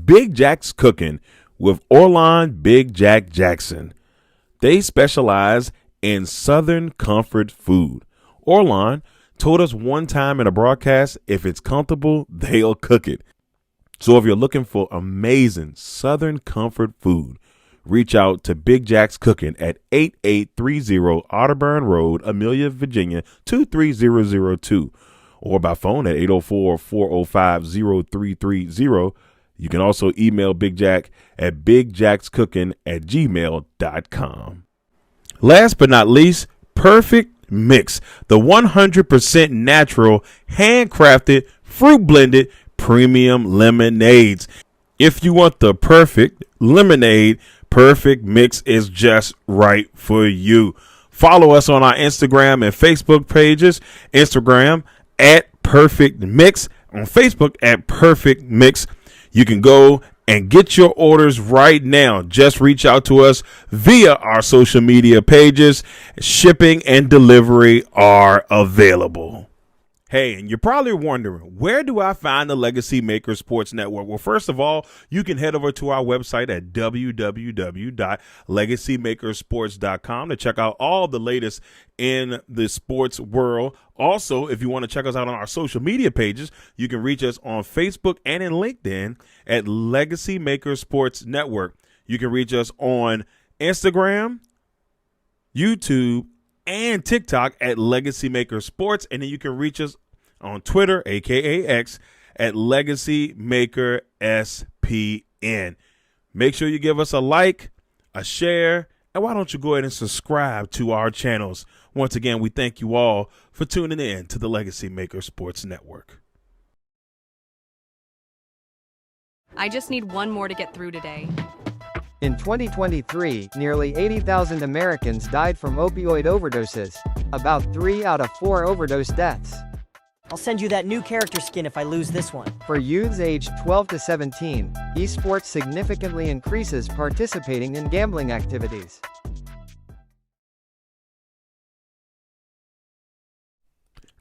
Big Jack's Cooking with Orlon Big Jack Jackson. They specialize in Southern comfort food. Orlon told us one time in a broadcast, if it's comfortable, they'll cook it. So if you're looking for amazing Southern comfort food, reach out to Big Jack's Cooking at 8830 Otterburn Road, Amelia, Virginia, 23002, or by phone at 804-405-0330. You can also email Big Jack at bigjackscooking@gmail.com. Last but not least, Perfect Mix, the 100% natural, handcrafted, fruit blended premium lemonades. If you want the perfect lemonade, Perfect Mix is just right for you. Follow us on our Instagram and Facebook pages. Instagram at Perfect Mix, on Facebook at Perfect Mix. You can go and get your orders right now. Just reach out to us via our social media pages. Shipping and delivery are available. Hey, and you're probably wondering, where do I find the Legacy Maker Sports Network? Well, first of all, you can head over to our website at www.legacymakersports.com to check out all the latest in the sports world. Also, if you want to check us out on our social media pages, you can reach us on Facebook and in LinkedIn at Legacy Maker Sports Network. You can reach us on Instagram, YouTube, and TikTok at Legacy Maker Sports. And then you can reach us on Twitter, aka X, at Legacy Maker SPN. Make sure you give us a like, a share, and why don't you go ahead and subscribe to our channels. Once again, we thank you all for tuning in to the Legacy Maker Sports Network. I just need one more to get through today. In 2023, nearly 80,000 Americans died from opioid overdoses. About 3 out of 4 overdose deaths. I'll send you that new character skin if I lose this one. For youths aged 12 to 17, esports significantly increases participating in gambling activities.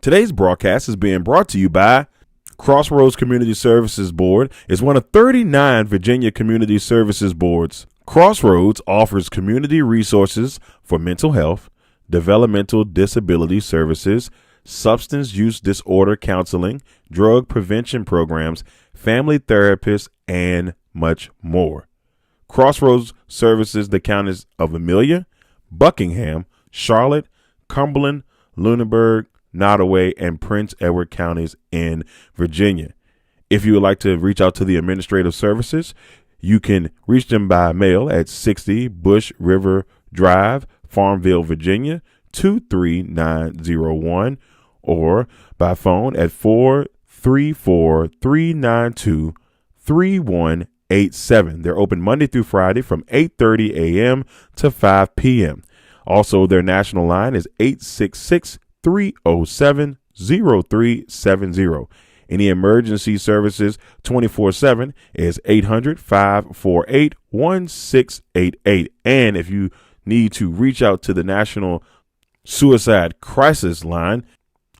Today's broadcast is being brought to you by Crossroads Community Services Board. Is one of 39 Virginia Community Services Boards. Crossroads offers community resources for mental health, developmental disability services, substance use disorder counseling, drug prevention programs, family therapists, and much more. Crossroads services the counties of Amelia, Buckingham, Charlotte, Cumberland, Lunenburg, Nottoway, and Prince Edward counties in Virginia. If you would like to reach out to the administrative services, you can reach them by mail at 60 Bush River Drive, Farmville, Virginia, 23901, or by phone at 434-392-3187. They're open Monday through Friday from 8:30 a.m. to 5 p.m. Also, their national line is 866-307-0370. Any emergency services 24/7 is 800-548-1688. And if you need to reach out to the National Suicide Crisis Line,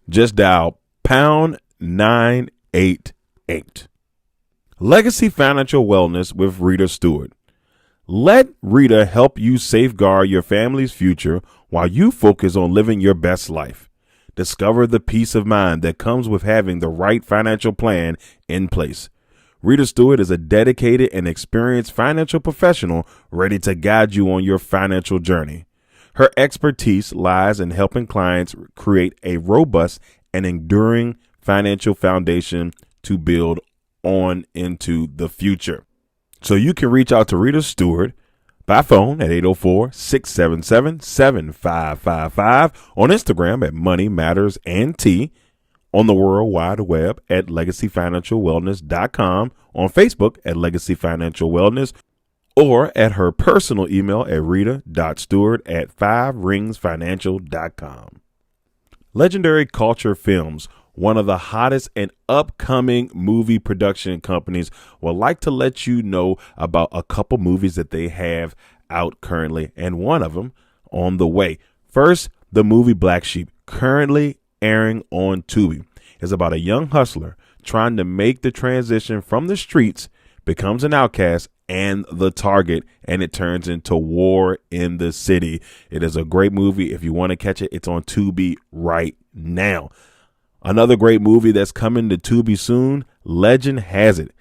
just dial pound 988. Legacy Financial Wellness with Rita Stewart. Let Rita help you safeguard your family's future while you focus on living your best life. Discover the peace of mind that comes with having the right financial plan in place. Rita Stewart is a dedicated and experienced financial professional ready to guide you on your financial journey. Her expertise lies in helping clients create a robust and enduring financial foundation to build on into the future. So you can reach out to Rita Stewart by phone at 804-677-7555, on Instagram at Money Matters and T, on the World Wide Web at LegacyFinancialWellness.com, on Facebook at Legacy Financial Wellness, or at her personal email at rita.stewart@5ringsfinancial.com. Legendary Culture Films, one of the hottest and upcoming movie production companies, would like to let you know about a couple movies that they have out currently, and one of them on the way. First, the movie Black Sheep, currently airing on Tubi, is about a young hustler trying to make the transition from the streets, becomes an outcast and the target, and it turns into war in the city. It is a great movie. If you want to catch it, it's on Tubi right now. Another great movie that's coming to Tubi soon, Legend Has It.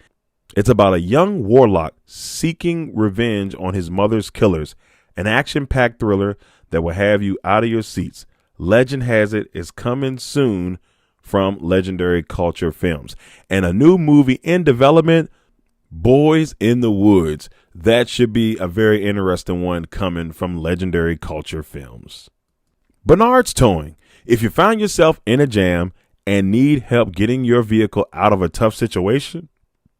It's about a young warlock seeking revenge on his mother's killers, an action-packed thriller that will have you out of your seats. Legend Has It is coming soon from Legendary Culture Films. And a new movie in development, Boys in the Woods. That should be a very interesting one coming from Legendary Culture Films. Bernard's Towing. If you find yourself in a jam and need help getting your vehicle out of a tough situation,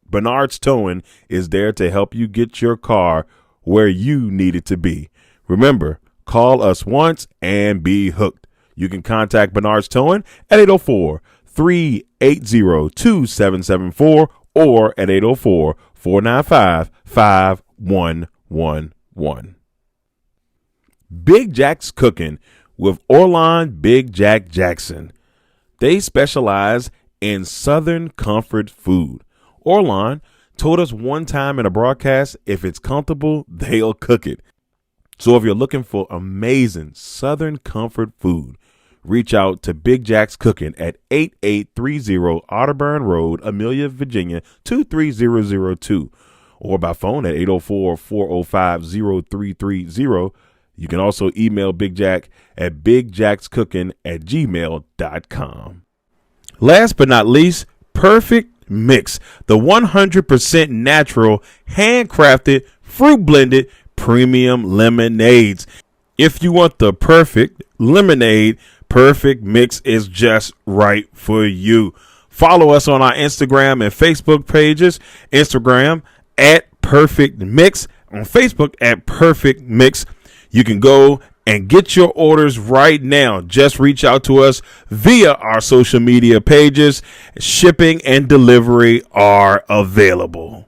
Bernard's Towing is there to help you get your car where you need it to be. Remember, call us once and be hooked. You can contact Bernard's Towing at 804-380-2774 or at 804-495-5111. Big Jack's Cooking with Orlon Big Jack Jackson. They specialize in Southern comfort food. Orlon told us one time in a broadcast, if it's comfortable, they'll cook it. So if you're looking for amazing Southern comfort food, reach out to Big Jack's Cooking at 8830 Otterburn Road, Amelia, Virginia, 23002, or by phone at 804-405-0330. You can also email Big Jack at bigjackscooking@gmail.com. Last but not least, Perfect Mix, the 100% natural, handcrafted, fruit blended premium lemonades. If you want the perfect lemonade, Perfect Mix is just right for you. Follow us on our Instagram and Facebook pages. Instagram at Perfect Mix, on Facebook at Perfect Mix. You can go and get your orders right now. Just reach out to us via our social media pages. Shipping and delivery are available.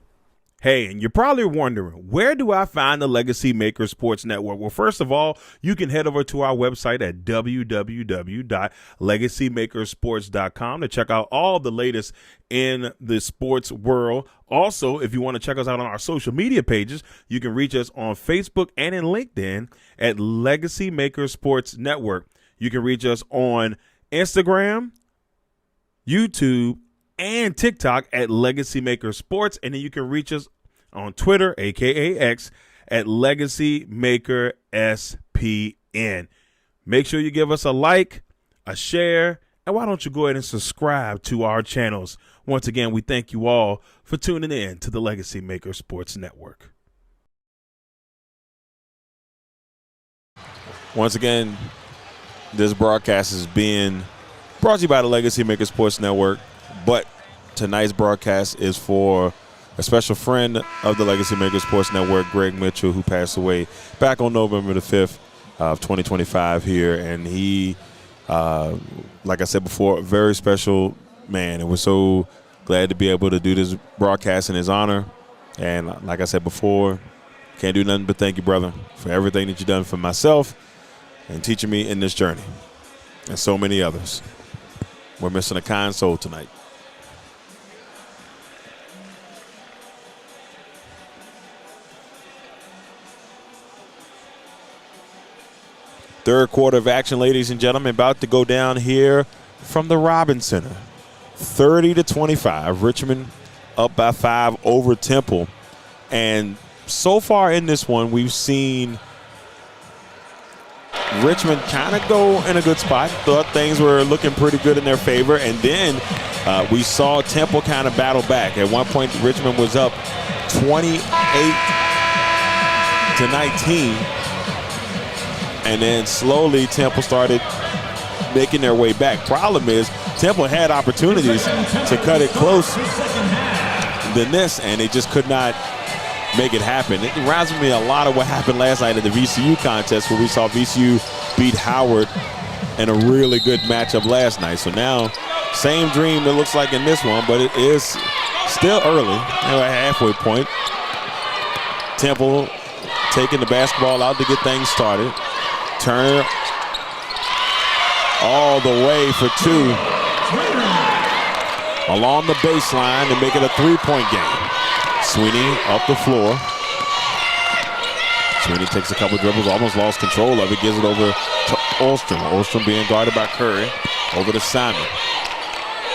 Hey, and you're probably wondering, where do I find the Legacy Maker Sports Network? Well, first of all, you can head over to our website at www.legacymakersports.com to check out all the latest in the sports world. Also, if you want to check us out on our social media pages, you can reach us on Facebook and in LinkedIn at Legacy Maker Sports Network. You can reach us on Instagram, YouTube, and TikTok at Legacy Maker Sports. And then you can reach us on Twitter, aka X, at Legacy Maker SPN. Make sure you give us a like, a share, and why don't you go ahead and subscribe to our channels. Once again, we thank you all for tuning in to the Legacy Maker Sports Network. Once again, this broadcast is being brought to you by the Legacy Maker Sports Network. But tonight's broadcast is for a special friend of the Legacy Maker Sports Network, Greg Mitchell, who passed away back on November the 5th of 2025 here. And he, like I said before, a very special man. And we're so glad to be able to do this broadcast in his honor. And like I said before, can't do nothing but thank you, brother, for everything that you've done for myself and teaching me in this journey and so many others. We're missing a kind soul tonight. Third quarter of action, ladies and gentlemen, about to go down here from the Robins Center. 30-25. Richmond up by 5 over Temple. And so far in this one, we've seen Richmond kind of go in a good spot. Thought things were looking pretty good in their favor. And then we saw Temple kind of battle back. At one point, Richmond was up 28-19. And then slowly Temple started making their way back. Problem is, Temple had opportunities to cut it close than this, and they just could not make it happen. It reminds me a lot of what happened last night at the VCU contest, where we saw VCU beat Howard in a really good matchup last night. So now, same dream it looks like in this one, but it is still early. They're at halfway point. Temple taking the basketball out to get things started. Turner all the way for 2 along the baseline to make it a 3-point game. Sweeney up the floor. Sweeney takes a couple dribbles, almost lost control of it, gives it over to Ostrom. Ostrom being guarded by Curry. Over to Simon.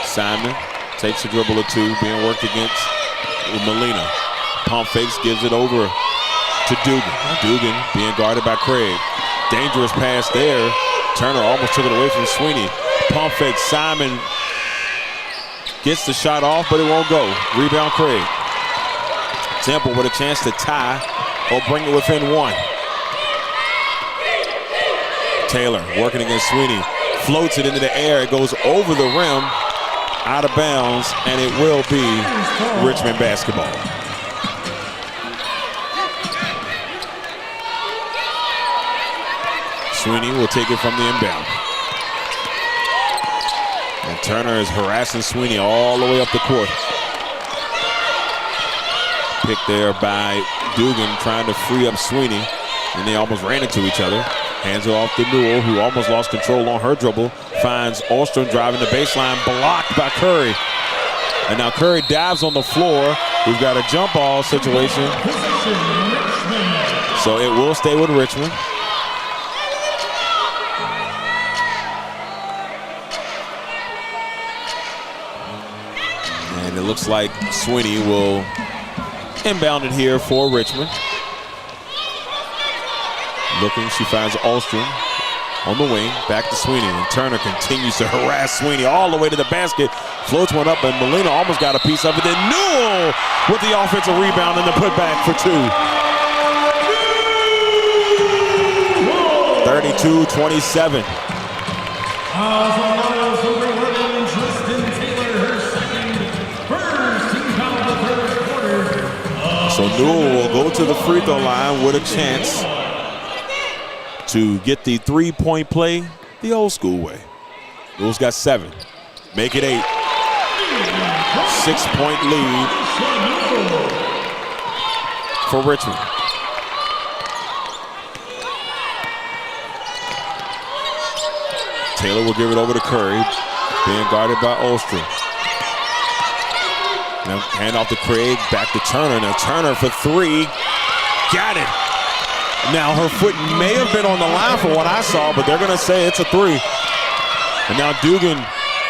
Simon takes a dribble or 2, being worked against Molina. Pump fakes, gives it over to Dugan. Dugan being guarded by Craig. Dangerous pass there. Turner almost took it away from Sweeney. Pump fake. Simon gets the shot off, but it won't go. Rebound Craig. Temple with a chance to tie or bring it within 1. Taylor working against Sweeney. Floats it into the air. It goes over the rim, out of bounds, and it will be Richmond basketball. Sweeney will take it from the inbound. And Turner is harassing Sweeney all the way up the court. Picked there by Dugan, trying to free up Sweeney. And they almost ran into each other. Hands it off to Newell, who almost lost control on her dribble. Finds Ostrom driving the baseline, blocked by Curry. And now Curry dives on the floor. We've got a jump ball situation. So it will stay with Richmond. And it looks like Sweeney will inbound it here for Richmond. Looking, she finds Ostrom on the wing, back to Sweeney, and Turner continues to harass Sweeney all the way to the basket. Floats one up, and Molina almost got a piece of it. Then Newell with the offensive rebound and the putback for 2. 32-27. So Newell will go to the free throw line with a chance to get the 3-point play the old school way. Newell's got 7. Make it 8. 6-point lead for Richmond. Taylor will give it over to Curry, being guarded by Ostrom. Now hand off to Craig, back to Turner. Now Turner for 3. Got it. Now her foot may have been on the line for what I saw, but they're going to say it's a 3. And now Dugan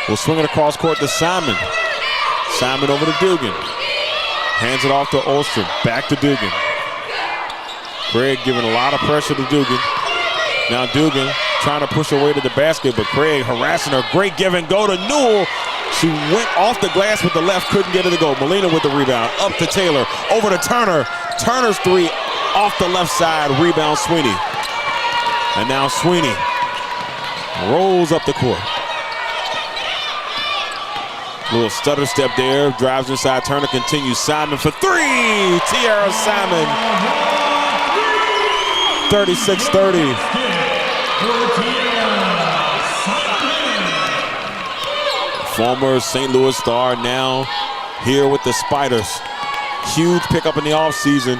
will swing it across court to Simon. Simon over to Dugan. Hands it off to Ostrom. Back to Dugan. Craig giving a lot of pressure to Dugan. Now Dugan trying to push her way to the basket, but Craig harassing her. Great give and go to Newell. She went off the glass with the left, couldn't get it to go. Molina with the rebound. Up to Taylor. Over to Turner. Turner's 3 off the left side. Rebound Sweeney. And now Sweeney rolls up the court. Little stutter step there. Drives inside. Turner continues. Simon for 3. Tiara Simon. 36-30. Former St. Louis star, now here with the Spiders. Huge pickup in the offseason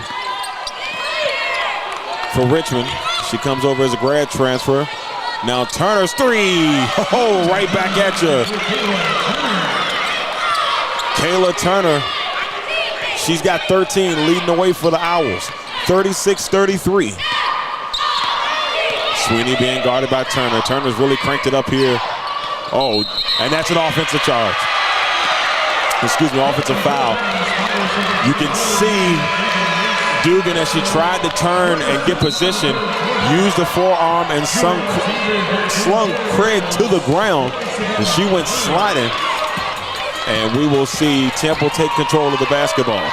for Richmond. She comes over as a grad transfer. Now Turner's 3. Oh, right back at you. Kayla Turner. She's got 13, leading the way for the Owls. 36-33. Sweeney being guarded by Turner. Turner's really cranked it up here. Oh, and that's an offensive charge. Offensive foul. You can see Dugan, as she tried to turn and get position, used the forearm and slung Craig to the ground, and she went sliding. And we will see Temple take control of the basketball.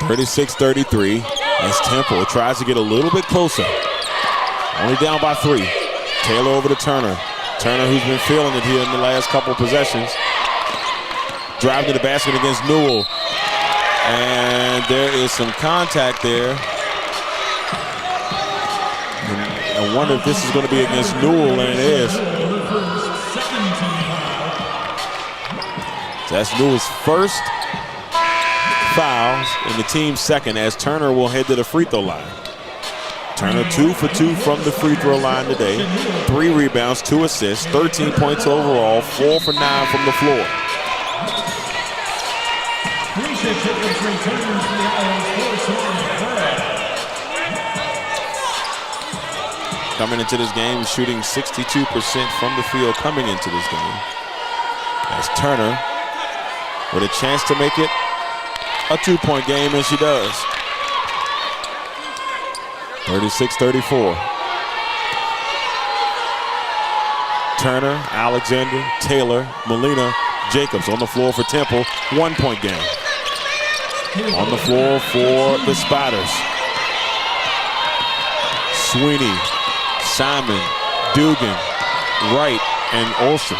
(36-33) as Temple tries to get a little bit closer. Only down by 3. Taylor over to Turner. Turner, who's been feeling it here in the last couple of possessions. Driving to the basket against Newell. And there is some contact there. I wonder if this is going to be against Newell, and it is. So that's Newell's first fouls and the team's second, as Turner will head to the free throw line. Turner 2 for 2 from the free throw line today. 3 rebounds, 2 assists, 13 points overall, 4 for 9 from the floor. Coming into this game, shooting 62% from the field coming into this game. As Turner with a chance to make it a 2-point game, and she does. 36-34. Turner, Alexander, Taylor, Molina, Jacobs on the floor for Temple. 1-point game. On the floor for the Spiders. Sweeney, Simon, Dugan, Wright, and Olsen.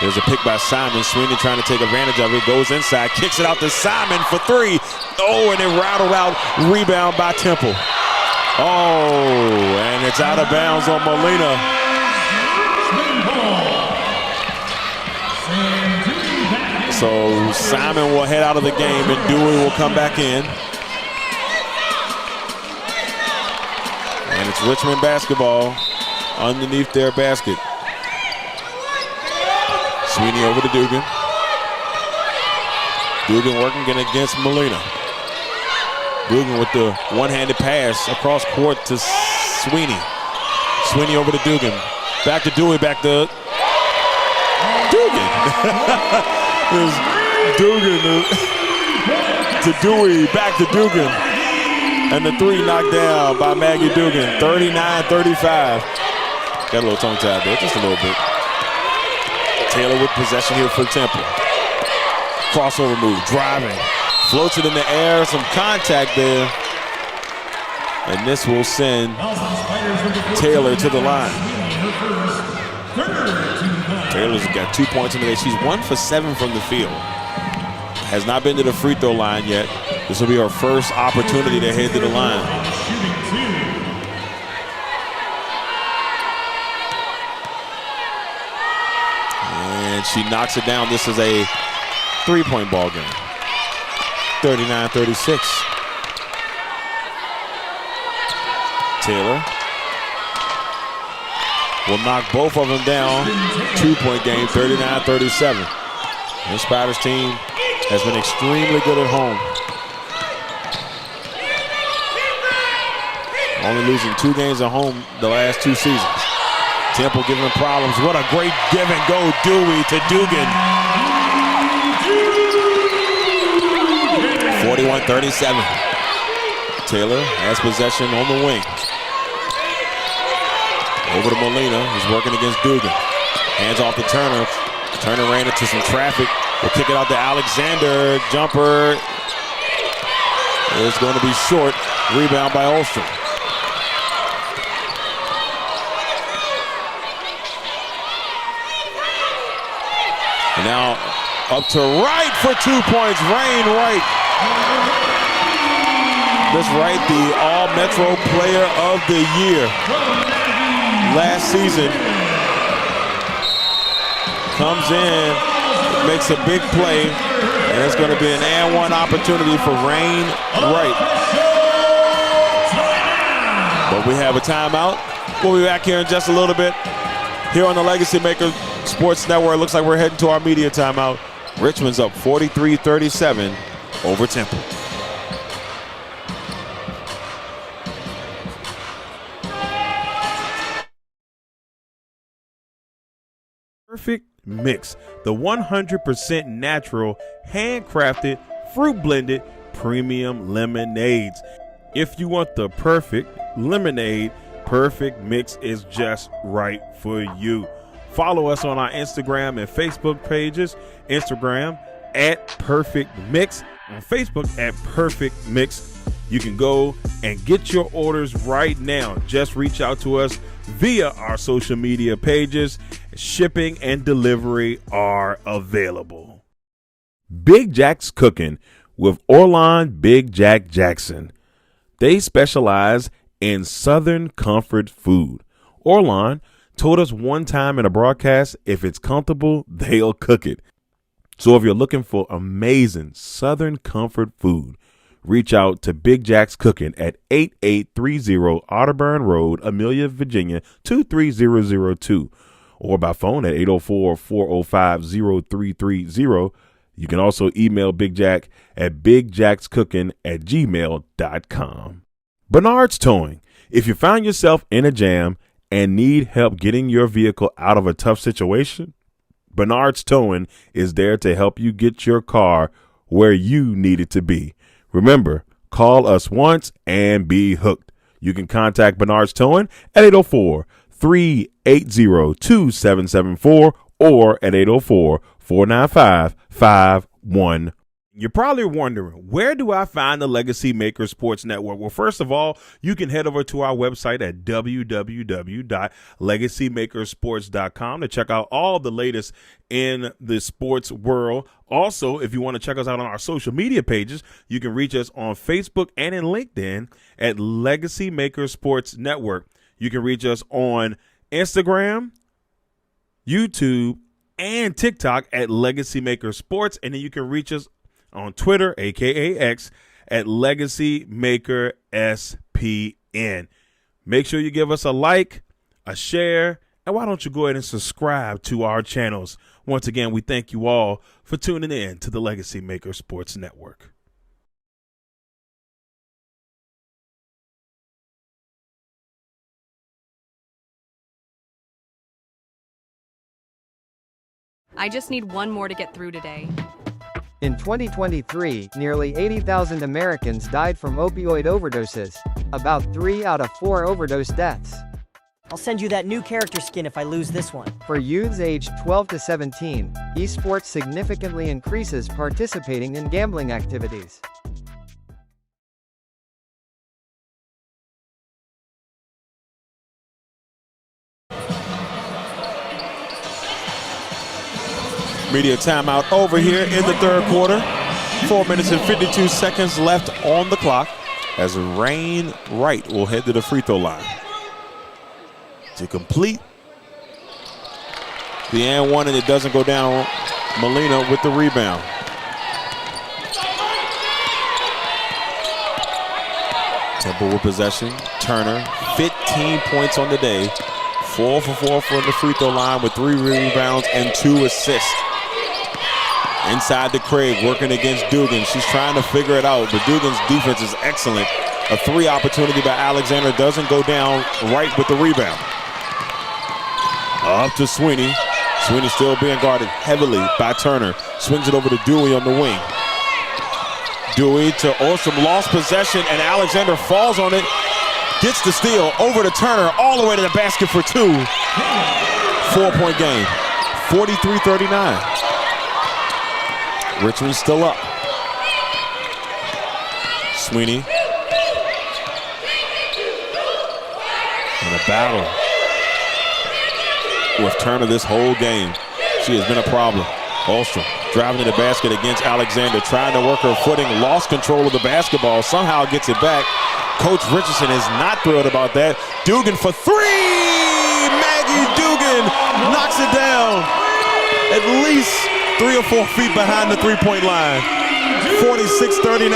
There's a pick by Simon. Sweeney trying to take advantage of it. Goes inside, kicks it out to Simon for 3. Oh, and it rattled out. Rebound by Temple. Oh, and it's out of bounds on Molina. So Simon will head out of the game, and Dewey will come back in. And it's Richmond basketball underneath their basket. Sweeney over to Dugan. Dugan working against Molina. Dugan with the one-handed pass across court to Sweeney. Sweeney over to Dugan. Back to Dewey, back to Dugan. Dugan to Dewey, back to Dugan. And the 3 knocked down by Maggie Dugan. 39-35. Got a little tongue-tied there, just a little bit. Taylor with possession here for Temple. Crossover move, driving. Floats it in the air, some contact there. And this will send Taylor to the line. Taylor's got 2 points in the game. She's 1 for 7 from the field. Has not been to the free throw line yet. This will be her first opportunity to head to the line. And she knocks it down. This is a 3-point ball game. 39-36. Taylor will knock both of them down. 2-point game, 39-37. The Spiders team has been extremely good at home. Only losing 2 games at home the last 2 seasons. Temple giving them problems. What a great give and go, Dewey to Dugan. 41-37. Taylor has possession on the wing. Over to Molina, who's working against Dugan. Hands off to Turner. Turner ran into some traffic. Will kick it out to Alexander. Jumper is going to be short. Rebound by Olsen. And now up to Wright for 2 points. Rain Wright. Miss Wright, the All-Metro Player of the Year last season. Comes in, makes a big play, and it's going to be an and one opportunity for Rain Wright. But we have a timeout. We'll be back here in just a little bit. Here on the LegacyMaker Sports Network, it looks like we're heading to our media timeout. Richmond's up 43-37 over Temple. Perfect Mix, the 100% natural, handcrafted, fruit blended premium lemonades. If you want the perfect lemonade, Perfect Mix is just right for you. Follow us on our Instagram and Facebook pages. Instagram at Perfect Mix, on Facebook at Perfect Mix. You can go and get your orders right now. Just reach out to us via our social media pages. Shipping and delivery are available. Big Jack's Cooking with Orlon Big Jack Jackson. They specialize in Southern comfort food. Orlon told us one time in a broadcast, if it's comfortable, they'll cook it. So if you're looking for amazing Southern comfort food, reach out to Big Jack's Cooking at 8830 Otterburn Road, Amelia, Virginia, 23002, or by phone at 804-405-0330. You can also email Big Jack at bigjackscooking@gmail.com. Bernard's Towing. If you find yourself in a jam and need help getting your vehicle out of a tough situation, Bernard's Towing is there to help you get your car where you need it to be. Remember, call us once and be hooked. You can contact Bernard's Towing at 804-380-2774 or at 804-495-51. You're probably wondering, where do I find the Legacy Maker Sports Network? Well, first of all, you can head over to our website at www.legacymakersports.com to check out all the latest in the sports world. Also, if you want to check us out on our social media pages, you can reach us on Facebook and in LinkedIn at Legacy Maker Sports Network. You can reach us on Instagram, YouTube, and TikTok at Legacy Maker Sports. And then you can reach us on Twitter, aka X, at Legacy Maker SPN. Make sure you give us a like, a share, and why don't you go ahead and subscribe to our channels. Once again, we thank you all for tuning in to the Legacy Maker Sports Network. I just need one more to get through today. In 2023, nearly 80,000 Americans died from opioid overdoses. About 3 out of 4 overdose deaths. I'll send you that new character skin if I lose this one. For youths aged 12 to 17, esports significantly increases participating in gambling activities. Media timeout over here in the third quarter. 4 minutes and 52 seconds left on the clock as Rain Wright will head to the free throw line to complete the and one, and it doesn't go down. Molina with the rebound. Temple with possession. Turner, 15 points on the day. 4 for 4 from the free throw line with 3 rebounds and 2 assists. Inside to Craig, working against Dugan. She's trying to figure it out, but Dugan's defense is excellent. A 3 opportunity by Alexander doesn't go down. Right with the rebound. Up to Sweeney. Sweeney still being guarded heavily by Turner. Swings it over to Dewey on the wing. Dewey to Ostrom, lost possession, and Alexander falls on it. Gets the steal over to Turner, all the way to the basket for 2. 4-point game, 43-39. Richmond still up. Sweeney. In a battle with Turner this whole game. She has been a problem. Ostrom driving to the basket against Alexander, trying to work her footing, lost control of the basketball, somehow gets it back. Coach Richardson is not thrilled about that. Dugan for 3! Maggie Dugan knocks it down. At least 3 or 4 feet behind the three-point line. 46-39.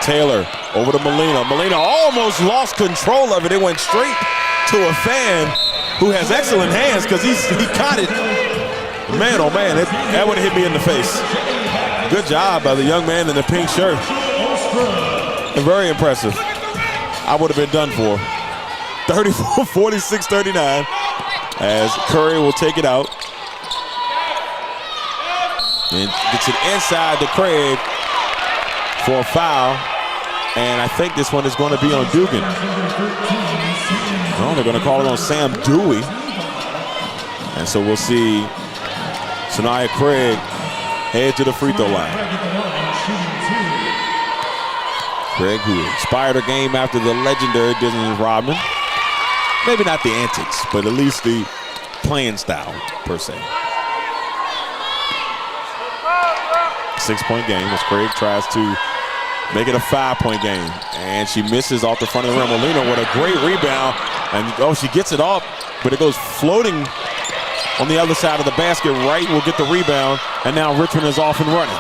Taylor over to Molina. Molina almost lost control of it. It went straight to a fan who has excellent hands because he caught it Man, oh man, that would have hit me in the face. Good job by the young man in the pink shirt. Very impressive. I would have been done for. 46-39 as Curry will take it out. And gets it inside to Craig for a foul. And I think this one is going to be on Dugan. No, they're going to call it on Sam Dewey. And so we'll see Sanaya Craig head to the free throw line. Craig, who inspired her game after the legendary Disney Rodman. Maybe not the antics, but at least the playing style, per se. 6-point game as Craig tries to make it a 5-point game. And she misses off the front of the rim. Molina with a great rebound. And, oh, she gets it off, but it goes floating on the other side of the basket. Wright will get the rebound, and now Richmond is off and running.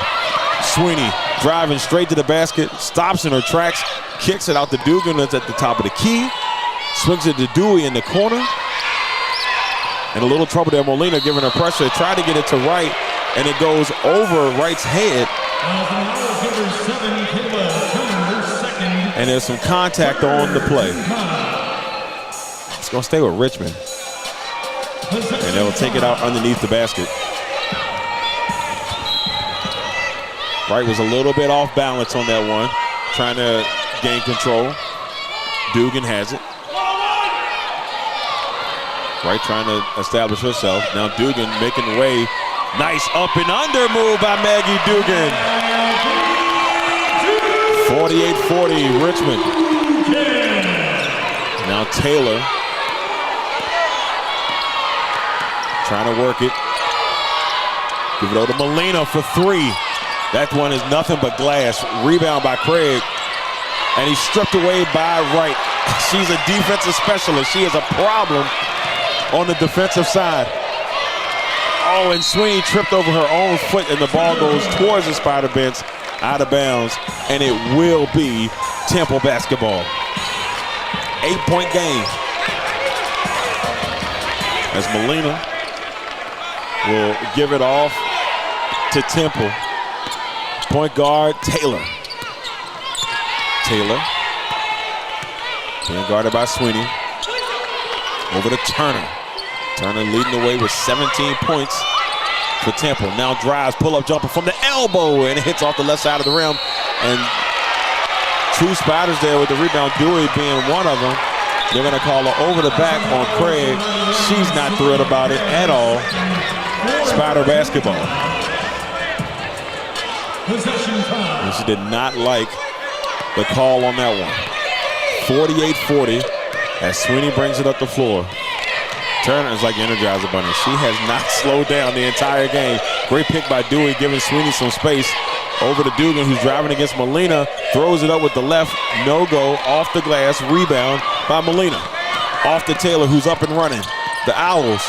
Sweeney driving straight to the basket, stops in her tracks, kicks it out to Dugan that's at the top of the key, swings it to Dewey in the corner. In a little trouble there, Molina giving her pressure, tried to get it to Wright, and it goes over Wright's head. And there's some contact on the play. It's going to stay with Richmond. And they'll take it out underneath the basket. Wright was a little bit off balance on that one, trying to gain control. Dugan has it. Wright trying to establish herself. Now Dugan making way. Nice up and under move by Maggie Dugan. 48-40 Richmond. Now Taylor trying to work it. Give it over to Molina for three. That one is nothing but glass. Rebound by Craig. And he's stripped away by Wright. She's a defensive specialist. She is a problem on the defensive side. Oh, and Sweeney tripped over her own foot, and the ball goes towards the Spider bench, out of bounds, and it will be Temple basketball. 8-point game. As Molina will give it off to Temple. Point guard, Taylor. Taylor being guarded by Sweeney. Over to Turner. Turner leading the way with 17 points for Temple. Now drives, pull-up jumper from the elbow, and it hits off the left side of the rim. And two Spiders there with the rebound, Dewey being one of them. They're going to call her over the back on Craig. She's not thrilled about it at all. Spider basketball. And she did not like the call on that one. 48-40 as Sweeney brings it up the floor. Turner is like the Energizer Bunny. She has not slowed down the entire game. Great pick by Dewey, giving Sweeney some space. Over to Dugan, who's driving against Molina. Throws it up with the left. No go. Off the glass. Rebound by Molina. Off to Taylor, who's up and running. The Owls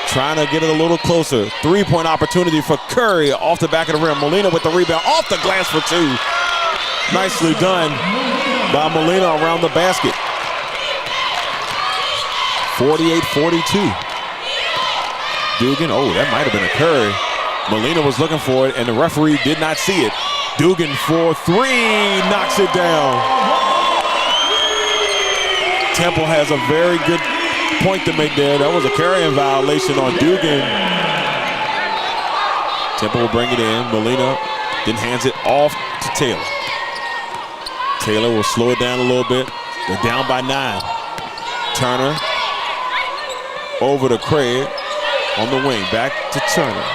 trying to get it a little closer. 3-point opportunity for Curry off the back of the rim. Molina with the rebound. Off the glass for two. Nicely done by Molina around the basket. 48-42. Dugan, oh, that might have been a Curry. Molina was looking for it, and the referee did not see it. Dugan for three, knocks it down. Temple has a very good point to make there. That was a carrying violation on Dugan. Temple will bring it in. Molina then hands it off to Taylor. Taylor will slow it down a little bit. They're down by 9. Turner over to Craig on the wing. Back to Turner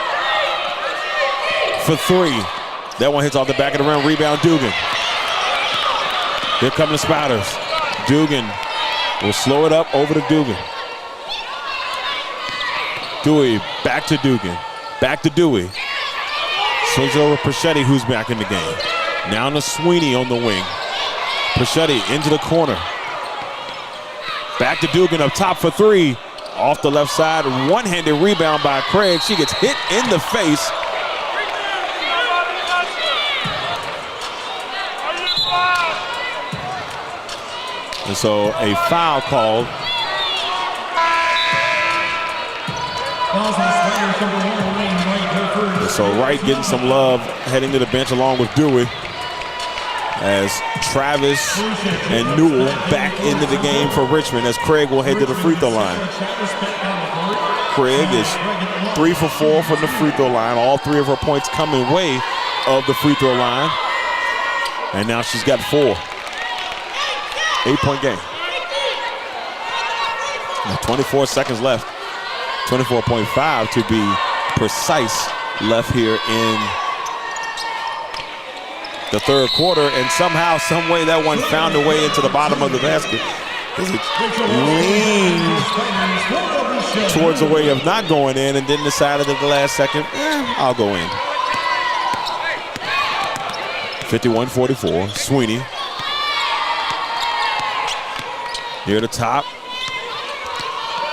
for three. That one hits off the back of the rim. Rebound Dugan. Here come the Spiders. Dugan will slow it up over to Dugan. Dewey back to Dugan. Back to Dewey. Swings it over Pachetti, who's back in the game. Now to Sweeney on the wing. Pachetti into the corner. Back to Dugan up top for three. Off the left side, one-handed rebound by Craig. She gets hit in the face. And so a foul called So Wright getting some love heading to the bench along with Dewey, as Travis and Newell back into the game for Richmond, as Craig will head to the free throw line. Craig is 3 for 4 from the free throw line. All 3 of her points coming way of the free throw line. And now she's got 4. 8-point game. 24 seconds left. 24.5 to be precise left here in the third quarter. And somehow, some way, that one found a way into the bottom of the basket. It leaned towards a way of not going in and then decided at the last second, I'll go in. 51-44, Sweeney. Near the top.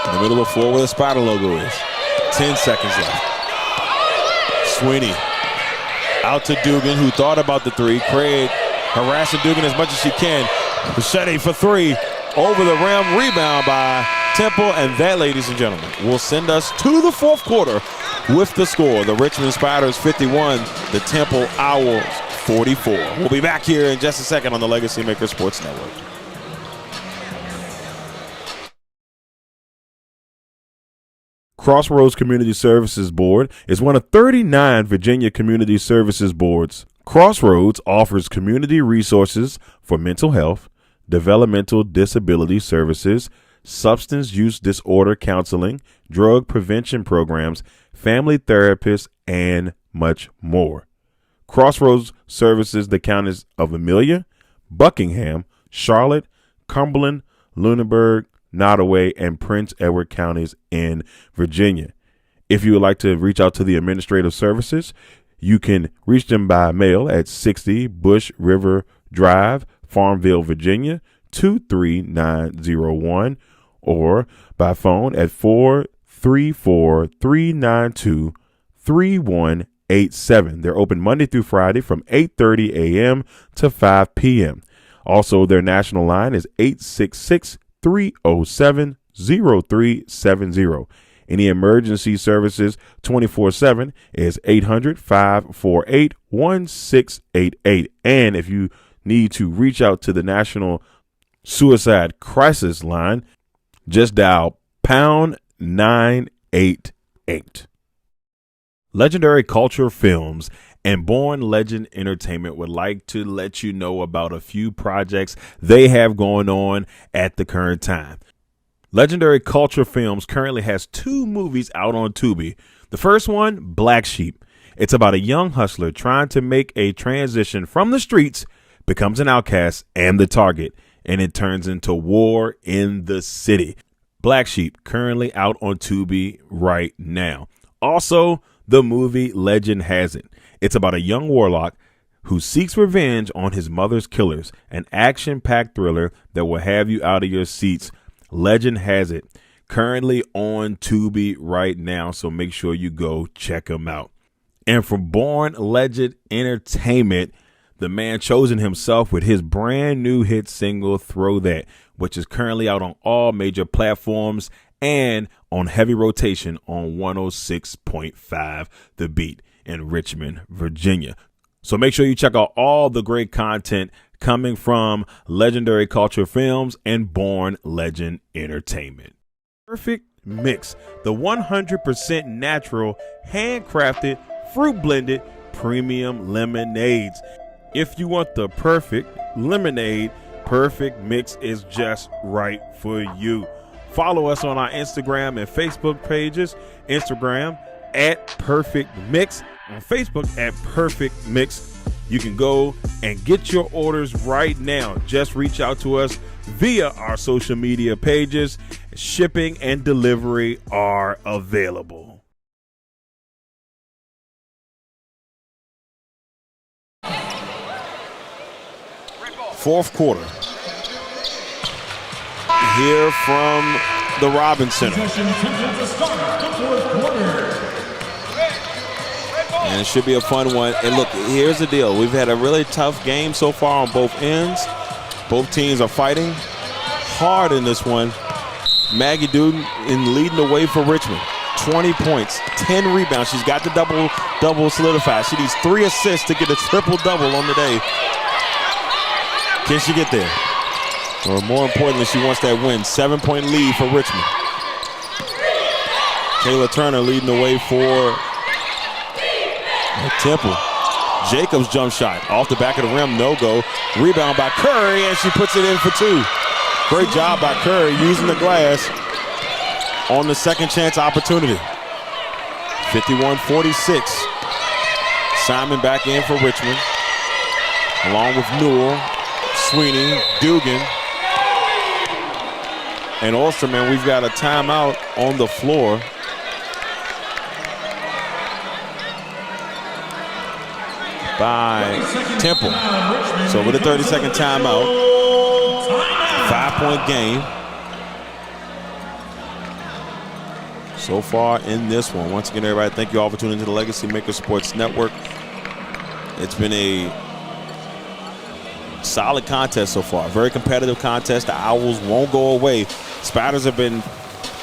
In the middle of the floor where the Spider logo is. 10 seconds left. Sweeney out to Dugan, who thought about the 3. Craig harassing Dugan as much as she can. Bichetti for 3. Over the rim, rebound by Temple, and that, ladies and gentlemen, will send us to the fourth quarter with the score. The Richmond Spiders 51, the Temple Owls 44. We'll be back here in just a second on the LegacyMaker Sports Network. Crossroads Community Services Board is one of 39 Virginia community services boards. Crossroads offers community resources for mental health, developmental disability services, substance use disorder counseling, drug prevention programs, family therapists, and much more. Crossroads services the counties of Amelia, Buckingham, Charlotte, Cumberland, Lunenburg, Nottoway, and Prince Edward counties in Virginia. If you would like to reach out to the administrative services, you can reach them by mail at 60 Bush River Drive, Farmville, Virginia, 23901, or by phone at 434-392-3187. They're open Monday through Friday from 8:30 a.m. to 5 p.m. Also, their national line is 866-307-0370. Any emergency services 24/7 is 800-548-1688. And if you need to reach out to the National Suicide Crisis Line, just dial pound 988. Legendary Culture Films and Born Legend Entertainment would like to let you know about a few projects they have going on at the current time. Legendary Culture Films currently has 2 movies out on Tubi. The first one, Black Sheep. It's about a young hustler trying to make a transition from the streets, becomes an outcast and the target, and it turns into war in the city. Black Sheep, currently out on Tubi right now. Also, the movie Legend Has It. It's about a young warlock who seeks revenge on his mother's killers, an action-packed thriller that will have you out of your seats. Legend Has It, currently on Tubi right now, so make sure you go check them out. And from Born Legend Entertainment, the man chosen himself with his brand new hit single, Throw That, which is currently out on all major platforms and on heavy rotation on 106.5 The Beat in Richmond, Virginia. So make sure you check out all the great content coming from Legendary Culture Films and Born Legend Entertainment. Perfect Mix, the 100% natural, handcrafted, fruit blended premium lemonades. If you want the perfect lemonade, Perfect Mix is just right for you. Follow us on our Instagram and Facebook pages. Instagram at Perfect Mix, on Facebook at Perfect Mix. You can go and get your orders right now. Just reach out to us via our social media pages. Shipping and delivery are available. Fourth quarter. Here from the Robins Center. And it should be a fun one. And look, here's the deal. We've had a really tough game so far on both ends. Both teams are fighting hard in this one. Maggie Dugan in leading the way for Richmond. 20 points, 10 rebounds. She's got the double solidified. She needs 3 assists to get a triple-double on the day. Can she get there? Or more importantly, she wants that win. 7-point lead for Richmond. Kayla Turner leading the way for Temple. Jacobs jump shot off the back of the rim, no go. Rebound by Curry, and she puts it in for 2. Great job by Curry using the glass on the second chance opportunity. 51-46. Simon back in for Richmond, along with Newell, Sweeney, Dugan, and Osterman. We've got a timeout on the floor. By Temple. So with a 30-second timeout, 5-point game so far in this one. Once again, everybody, thank you all for tuning into the LegacyMaker Sports Network. It's been a solid contest so far. Very competitive contest. The Owls won't go away. Spiders have been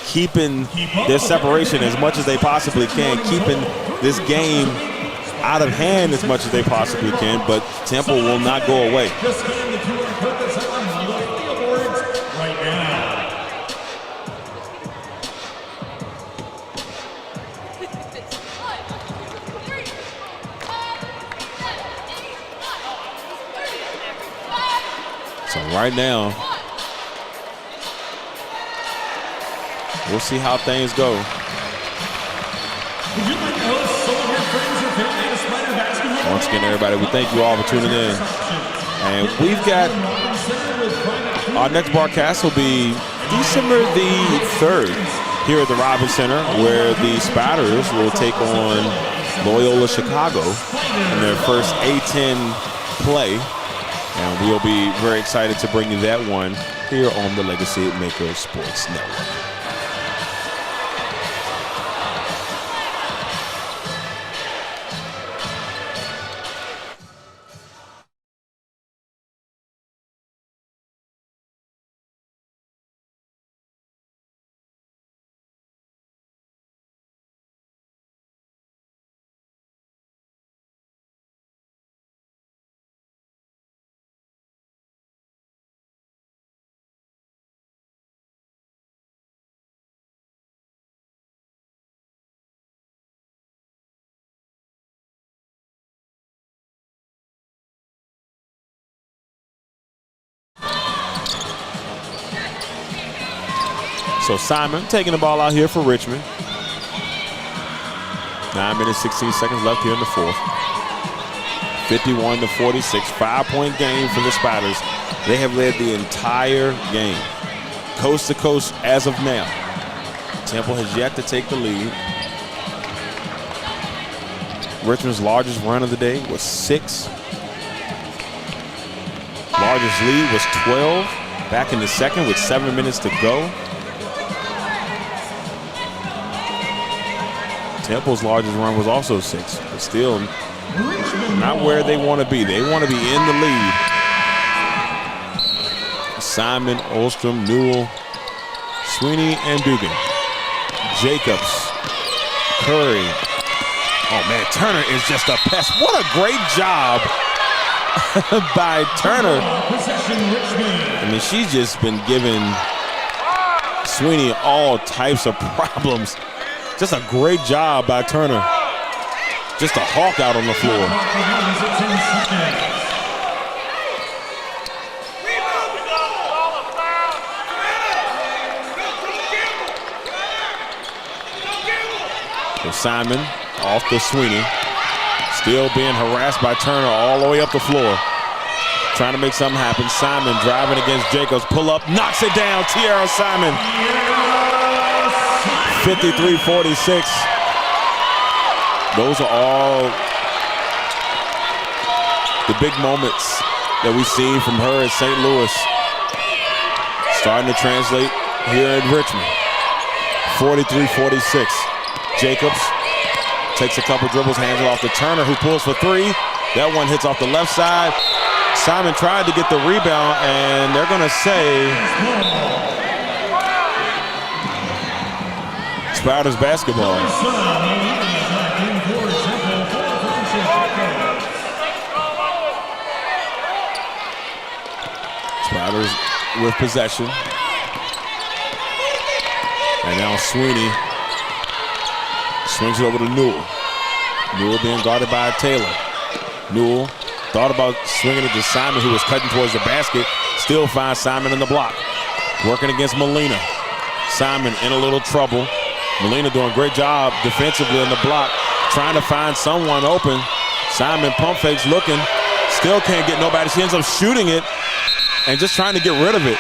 keeping their separation as much as they possibly can, keeping this game out of hand as much as they possibly can, but Temple will not go away. So right now, we'll see how things go. Once again, everybody, we thank you all for tuning in. And we've got our next broadcast will be December the 3rd here at the Robins Center, where the Spiders will take on Loyola Chicago in their first A-10 play. And we'll be very excited to bring you that one here on the LegacyMaker Sports Network. So Simon taking the ball out here for Richmond. 9 minutes, 16 seconds left here in the fourth. 51-46, 5-point game for the Spiders. They have led the entire game, coast to coast as of now. Temple has yet to take the lead. Richmond's largest run of the day was 6. Largest lead was 12. Back in the second with 7 minutes to go. Temple's largest run was also 6, but still not where they want to be. They want to be in the lead. Simon, Ostrom, Newell, Sweeney, and Dugan. Jacobs, Curry. Oh, man, Turner is just a pest. What a great job by Turner. I mean, she's just been giving Sweeney all types of problems. Just a great job by Turner. Just a hawk out on the floor. So Simon off to Sweeney. Still being harassed by Turner all the way up the floor. Trying to make something happen. Simon driving against Jacobs. Pull up, knocks it down. Tiara Simon. 53-46. Those are all the big moments that we've seen from her at St. Louis. Starting to translate here in Richmond. 43-46. Jacobs takes a couple dribbles, hands it off to Turner, who pulls for 3. That one hits off the left side. Simon tried to get the rebound, and they're going to say Spiders basketball. Spiders with possession. And now Sweeney swings it over to Newell. Newell being guarded by Taylor. Newell thought about swinging it to Simon, who was cutting towards the basket. Still finds Simon in the block. Working against Molina. Simon in a little trouble. Molina doing a great job defensively in the block, trying to find someone open. Simon pump fakes looking. Still can't get nobody. She ends up shooting it and just trying to get rid of it.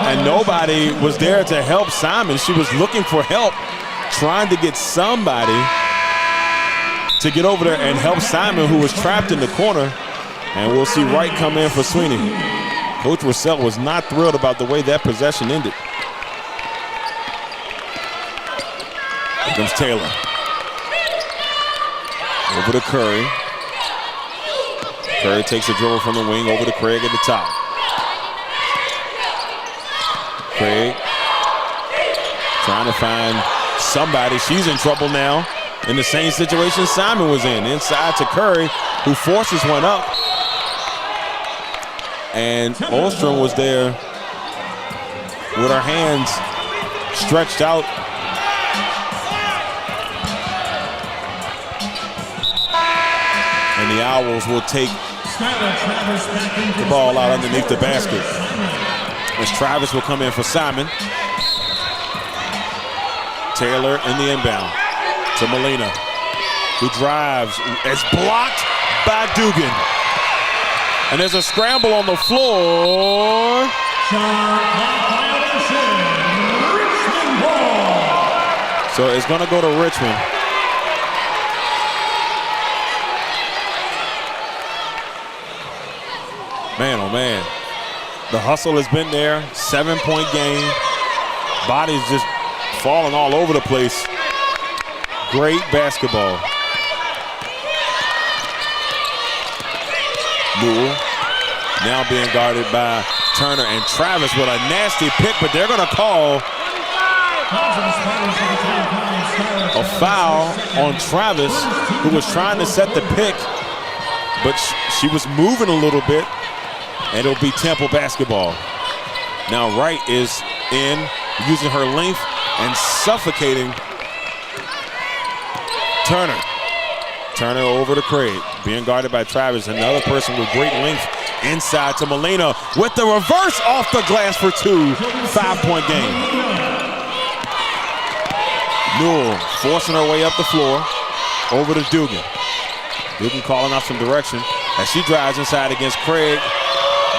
And nobody was there to help Simon. She was looking for help, trying to get somebody to get over there and help Simon, who was trapped in the corner. And we'll see Wright come in for Sweeney. Coach Russell was not thrilled about the way that possession ended. Here comes Taylor. Over to Curry. Curry takes a dribble from the wing over to Craig at the top. Craig trying to find somebody. She's in trouble now in the same situation Simon was in. Inside to Curry, who forces one up. And Ostrom was there with her hands stretched out. And the Owls will take the ball out underneath the basket. As Travis will come in for Simon. Taylor in the inbound to Molina, who drives. It's blocked by Dugan. And there's a scramble on the floor. So it's going to go to Richmond. Man, oh man. The hustle has been there. 7-point game. Bodies just falling all over the place. Great basketball. Newell now being guarded by Turner and Travis with a nasty pick, but they're going to call a foul on Travis, who was trying to set the pick, but she was moving a little bit, and it'll be Temple basketball. Now Wright is in, using her length and suffocating Turner. Turner over to Craig, being guarded by Travis. Another person with great length inside to Molina with the reverse off the glass for two. 5-point game. Newell forcing her way up the floor over to Dugan. Dugan calling out some direction as she drives inside against Craig.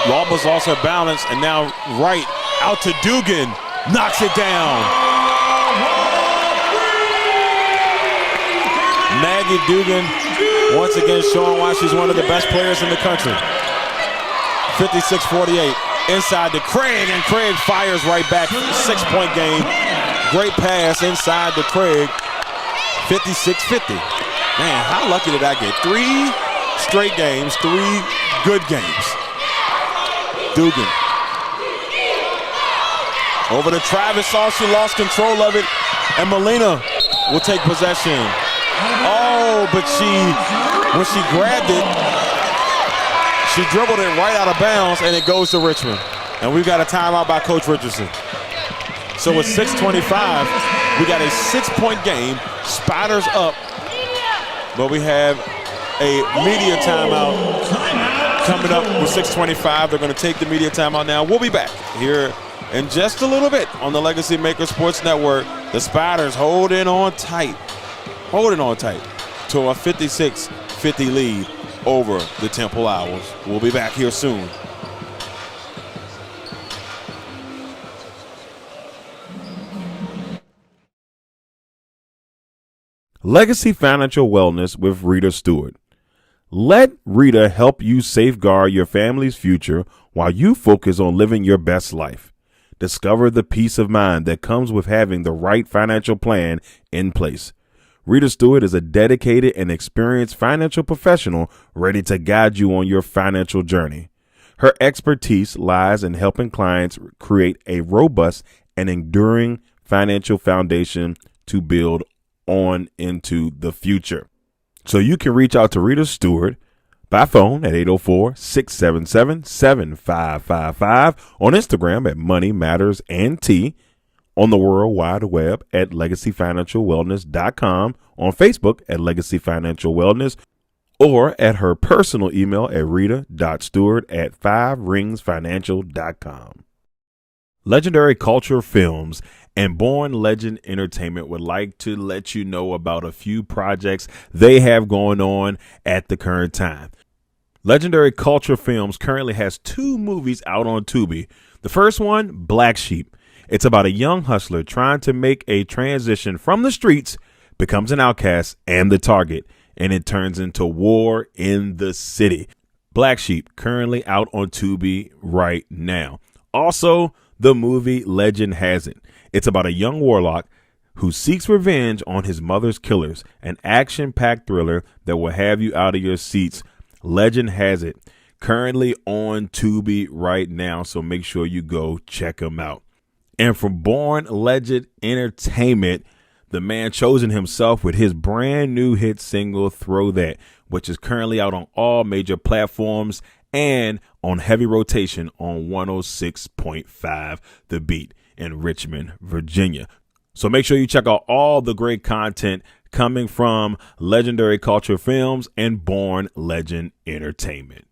Almost lost her balance, and now Wright out to Dugan, knocks it down. Maggie Dugan once again showing why she's one of the best players in the country. 56-48 inside to Craig, and Craig fires right back. 6-point game. Great pass inside to Craig. 56-50. Man, how lucky did I get? 3 straight games, 3 good games. Dugan over to Travis. Saw she lost control of it, and Molina will take possession. Oh, but when she grabbed it, she dribbled it right out of bounds, and it goes to Richmond. And we've got a timeout by Coach Richardson. So with 6:25, we got a 6-point game. Spiders up, but we have a media timeout coming up with 6:25. They're going to take the media timeout now. We'll be back here in just a little bit on the Legacy Maker Sports Network. The Spiders holding on tight to a 56-50 lead over the Temple Owls. We'll be back here soon. Legacy Financial Wellness with Rita Stewart. Let Rita help you safeguard your family's future while you focus on living your best life. Discover the peace of mind that comes with having the right financial plan in place. Rita Stewart is a dedicated and experienced financial professional ready to guide you on your financial journey. Her expertise lies in helping clients create a robust and enduring financial foundation to build on into the future. So you can reach out to Rita Stewart by phone at 804-677-7555, on Instagram at Money Matters and T, on the World Wide Web at LegacyFinancialWellness.com, on Facebook at Legacy Financial Wellness, or at her personal email at rita.stewart@5ringsfinancial.com. Legendary Culture Films and Born Legend Entertainment would like to let you know about a few projects they have going on at the current time. Legendary Culture Films currently has 2 movies out on Tubi. The first one, Black Sheep. It's about a young hustler trying to make a transition from the streets, becomes an outcast and the target, and it turns into war in the city. Black Sheep, currently out on Tubi right now. Also, the movie Legend Has It. It's about a young warlock who seeks revenge on his mother's killers, an action-packed thriller that will have you out of your seats. Legend Has It, currently on Tubi right now, so make sure you go check them out. And from Born Legend Entertainment, the man chosen himself with his brand new hit single, Throw That, which is currently out on all major platforms and on heavy rotation on 106.5 The Beat in Richmond, Virginia. So make sure you check out all the great content coming from Legendary Culture Films and Born Legend Entertainment.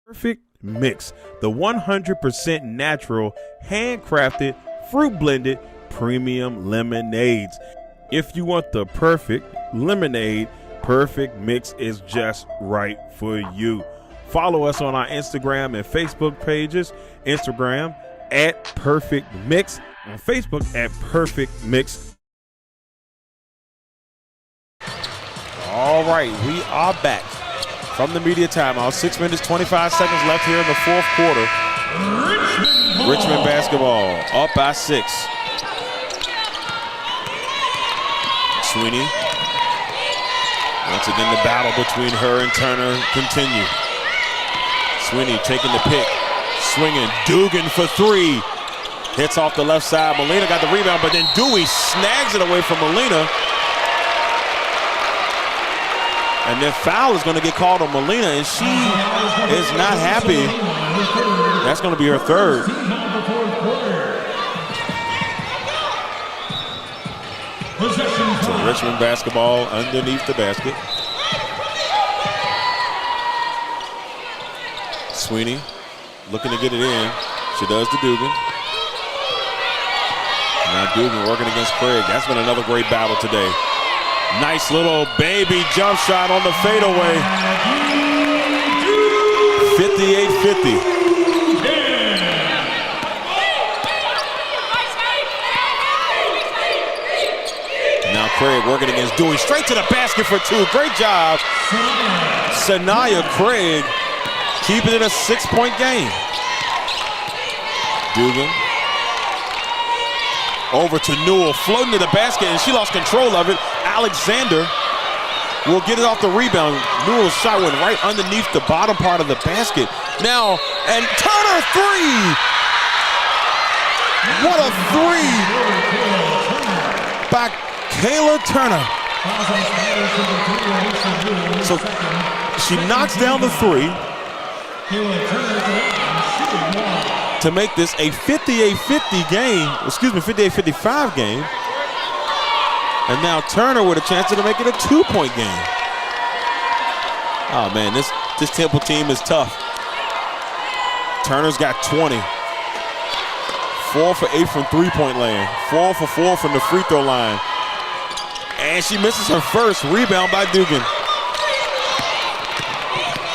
Perfect Mix, the 100% natural, handcrafted, fruit blended premium lemonades. If you want the perfect lemonade, Perfect Mix is just right for you. Follow us on our Instagram and Facebook pages. Instagram at Perfect Mix, on Facebook at Perfect Mix. All right, we are back from the media timeout. 6 minutes, 25 seconds left here in the fourth quarter. Richmond basketball up by 6. Sweeney. Once again, the battle between her and Turner continue. Sweeney taking the pick, swinging. Dugan for 3. Hits off the left side. Molina got the rebound, but then Dewey snags it away from Molina. And then foul is going to get called on Molina, and she is not happy. That's going to be her third. So Richmond basketball underneath the basket. Sweeney looking to get it in. She does to Dugan. Now Dugan working against Craig. That's been another great battle today. Nice little baby jump shot on the fadeaway. 58-50. Now Craig working against Dewey. Straight to the basket for 2. Great job. Sanaya Craig keeping it a 6-point game. Dugan. Over to Newell, floating to the basket, and she lost control of it. Alexander will get it off the rebound. Newell's shot went right underneath the bottom part of the basket. Now, and Turner 3! What a 3 by Kayla Turner. So she knocks down the 3 to make this a 58-50 game, 58-55 game. And now Turner with a chance to make it a 2-point game. Oh man, this Temple team is tough. Turner's got 20. 4 for 8 from three-point land. 4 for 4 from the free throw line. And she misses her first. Rebound by Dugan.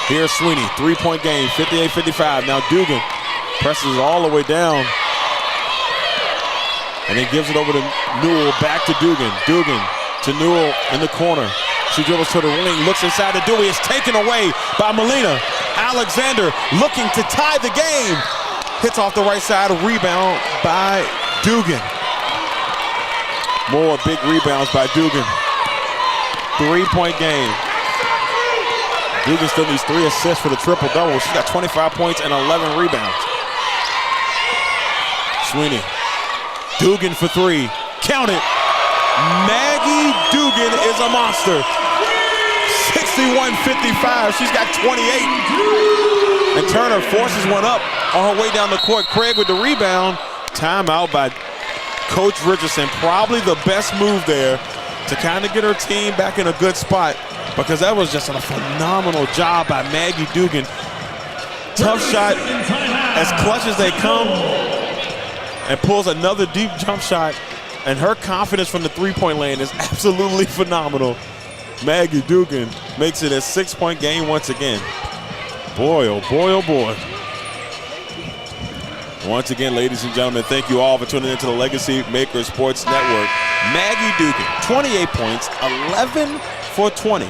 Here's Sweeney, 3-point game, 58-55. Now Dugan presses all the way down. And then gives it over to Newell, back to Dugan. Dugan to Newell in the corner. She dribbles to the wing, looks inside to Dewey. It's taken away by Molina. Alexander looking to tie the game. Hits off the right side, rebound by Dugan. More big rebounds by Dugan. 3-point game. Dugan still needs 3 assists for the triple-double. She's got 25 points and 11 rebounds. Sweeney Dugan for three. Count it. Maggie Dugan is a monster. 61-55. She's got 28. And Turner forces one up on her way down the court. Craig with the rebound. Timeout by Coach Richardson. Probably the best move there to kind of get her team back in a good spot, because that was just a phenomenal job by Maggie Dugan. Tough shot, as clutch as they come, and pulls another deep jump shot. And her confidence from the three-point lane is absolutely phenomenal. Maggie Dugan makes it a 6-point game once again. Boy, oh boy, oh boy. Once again, ladies and gentlemen, thank you all for tuning into the Legacy Maker Sports Network. Maggie Dugan, 28 points, 11 for 20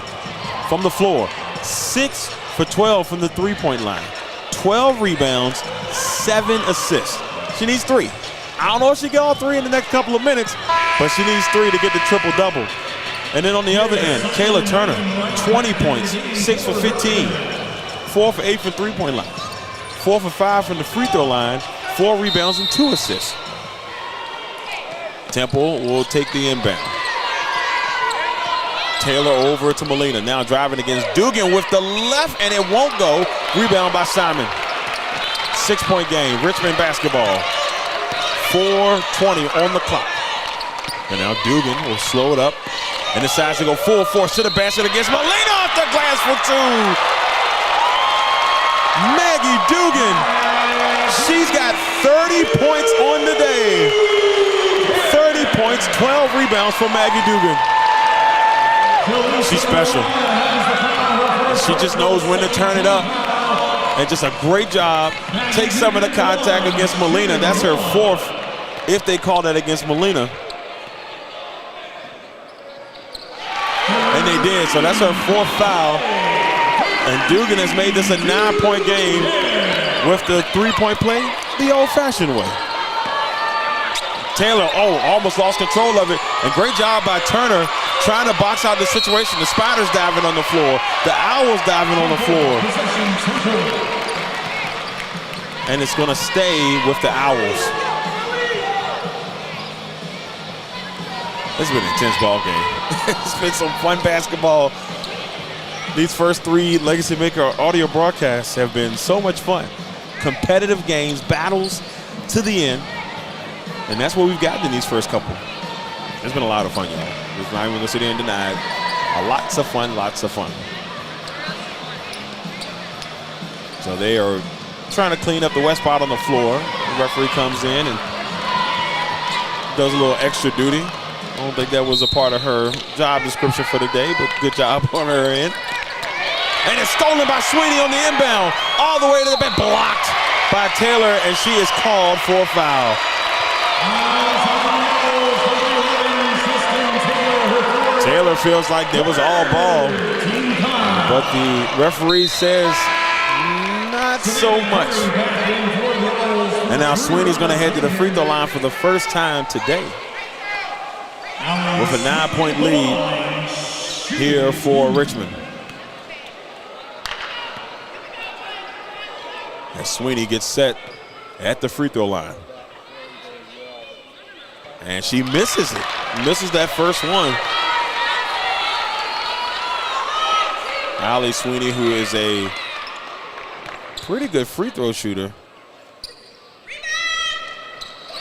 from the floor, 6 for 12 from the three-point line, 12 rebounds, 7 assists. She needs 3. I don't know if she get all 3 in the next couple of minutes, but she needs 3 to get the triple-double. And then on the other end, Kayla Turner, 20 points, 6 for 15, 4 for 8 from three-point line, 4 for 5 from the free throw line, 4 rebounds and 2 assists. Temple will take the inbound. Taylor over to Molina, now driving against Dugan with the left, and it won't go. Rebound by Simon. 6-point game, Richmond basketball. 4:20 on the clock. And now Dugan will slow it up and decides to go full force to the basket against Molina off the glass for 2. Maggie Dugan, she's got 30 points on the day. 30 points, 12 rebounds for Maggie Dugan. She's special. She just knows when to turn it up. And just a great job. Takes some of the contact against Molina. That's her 4th, if they call that against Molina. And they did, so that's her 4th foul. And Dugan has made this a 9-point game with the three-point play the old-fashioned way. Taylor, almost lost control of it. And great job by Turner trying to box out the situation. The Spiders diving on the floor. The Owls diving on the floor. And it's going to stay with the Owls. It's been an intense ball game. It's been some fun basketball. These first 3 Legacy Maker audio broadcasts have been so much fun. Competitive games, battles to the end. And that's what we've gotten in these first couple. It's been a lot of fun, y'all. It's not even going to sit here and deny it. Lots of fun, lots of fun. So they are trying to clean up the west spot on the floor. The referee comes in and does a little extra duty. I don't think that was a part of her job description for the day, but good job on her end. And it's stolen by Sweeney on the inbound. All the way to the back, blocked by Taylor, and she is called for a foul. Taylor feels like there was all ball, but the referee says not so much. And now Sweeney's going to head to the free throw line for the first time today with a 9-point lead here for Richmond. As Sweeney gets set at the free throw line. And she misses it. Misses that first one. Allie Sweeney, who is a pretty good free throw shooter.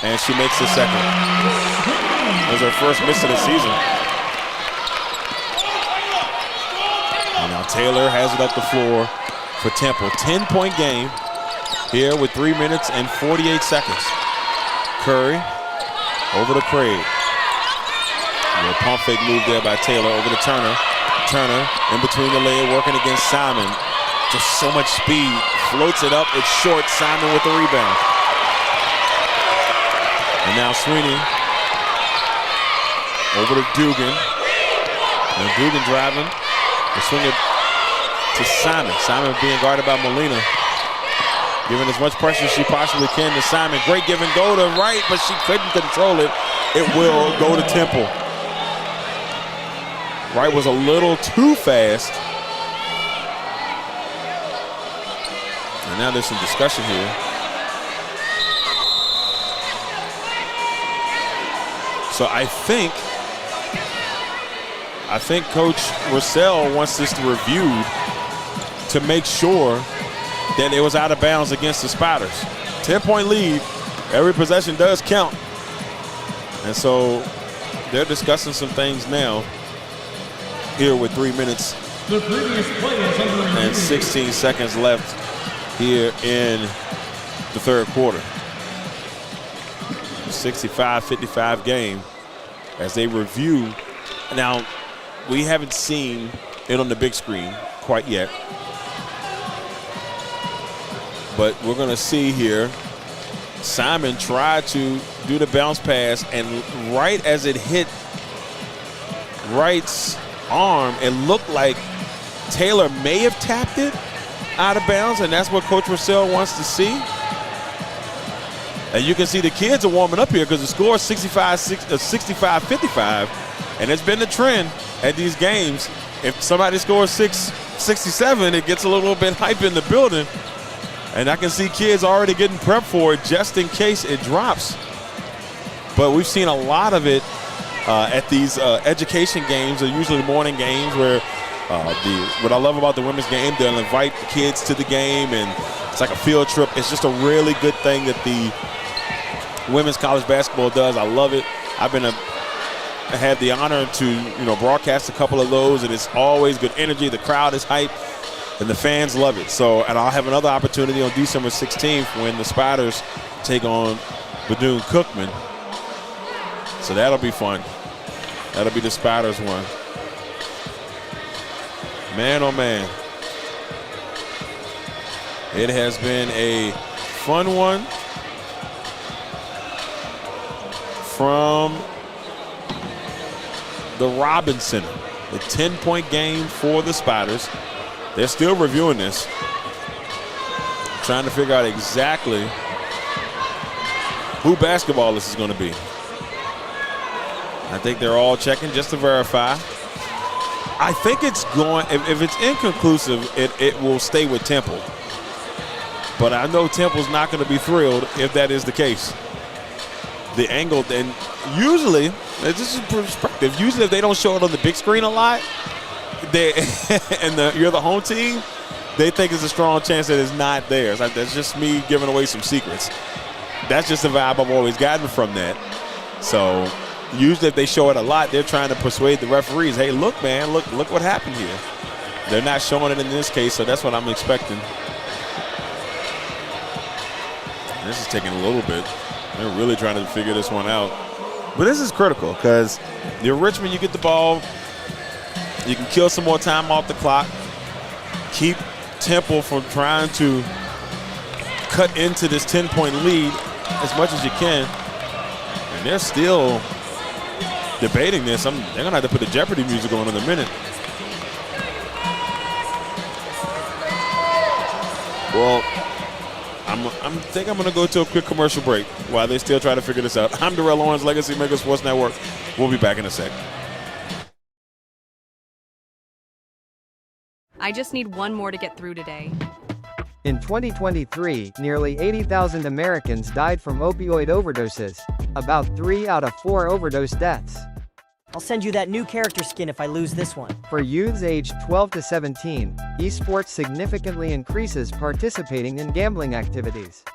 And she makes the second. It was her first miss of the season. And now Taylor has it up the floor for Temple. 10-point game here with 3 minutes and 48 seconds. Curry over to Craig. A little pump fake move there by Taylor over to Turner. Turner in between the leg working against Simon. Just so much speed. Floats it up. It's short. Simon with the rebound. And now Sweeney over to Dugan. And Dugan driving. And swing it to Simon. Simon being guarded by Molina. Giving as much pressure as she possibly can to Simon. Great give and go to right, but she couldn't control it. It will go to Temple. Wright was a little too fast. And now there's some discussion here. So I think Coach Russell wants this reviewed to make sure that it was out of bounds against the Spiders. 10-point lead. Every possession does count. And so they're discussing some things now here with 3 minutes and 16 seconds left here in the third quarter. 65-55 game as they review. Now, we haven't seen it on the big screen quite yet, but we're going to see here. Simon tried to do the bounce pass, and right as it hit Wright's arm, it looked like Taylor may have tapped it out of bounds, and that's what Coach Russell wants to see. And you can see the kids are warming up here because the score is 65-55, and it's been the trend at these games. If somebody scores 67, it gets a little bit hype in the building. And I can see kids already getting prepped for it just in case it drops. But we've seen a lot of it at these education games, or usually morning games, where what I love about the women's game, they'll invite the kids to the game, and it's like a field trip. It's just a really good thing that the women's college basketball does. I love it. I had the honor to broadcast a couple of those, and it's always good energy. The crowd is hype, and the fans love it. So, and I'll have another opportunity on December 16th when the Spiders take on Bethune-Cookman. So that'll be fun. That'll be the Spiders one. Man, oh man. It has been a fun one from the Robins Center. The 10-point game for the Spiders. They're still reviewing this, trying to figure out exactly who basketball this is going to be. I think they're all checking just to verify. I think it's going, if it's inconclusive, it will stay with Temple. But I know Temple's not going to be thrilled if that is the case. The angle, and usually, this is perspective, usually if they don't show it on the big screen a lot, you're the home team, they think it's a strong chance that it's not theirs. That's just me giving away some secrets. That's just the vibe I've always gotten from that. So usually if they show it a lot, they're trying to persuade the referees, hey, look, man, look what happened here. They're not showing it in this case, so that's what I'm expecting. This is taking a little bit. They're really trying to figure this one out. But this is critical because you're Richmond, you get the ball, you can kill some more time off the clock, keep Temple from trying to cut into this 10-point lead as much as you can. And they're still debating this. They're going to have to put the Jeopardy music on in a minute. Well, I think I'm going to go to a quick commercial break while they still try to figure this out. I'm Darrell, Owens, LegacyMaker Sports Network. We'll be back in a sec. I just need one more to get through today. In 2023, nearly 80,000 Americans died from opioid overdoses. About 3 out of 4 overdose deaths. I'll send you that new character skin if I lose this one. For youths aged 12 to 17, esports significantly increases participating in gambling activities.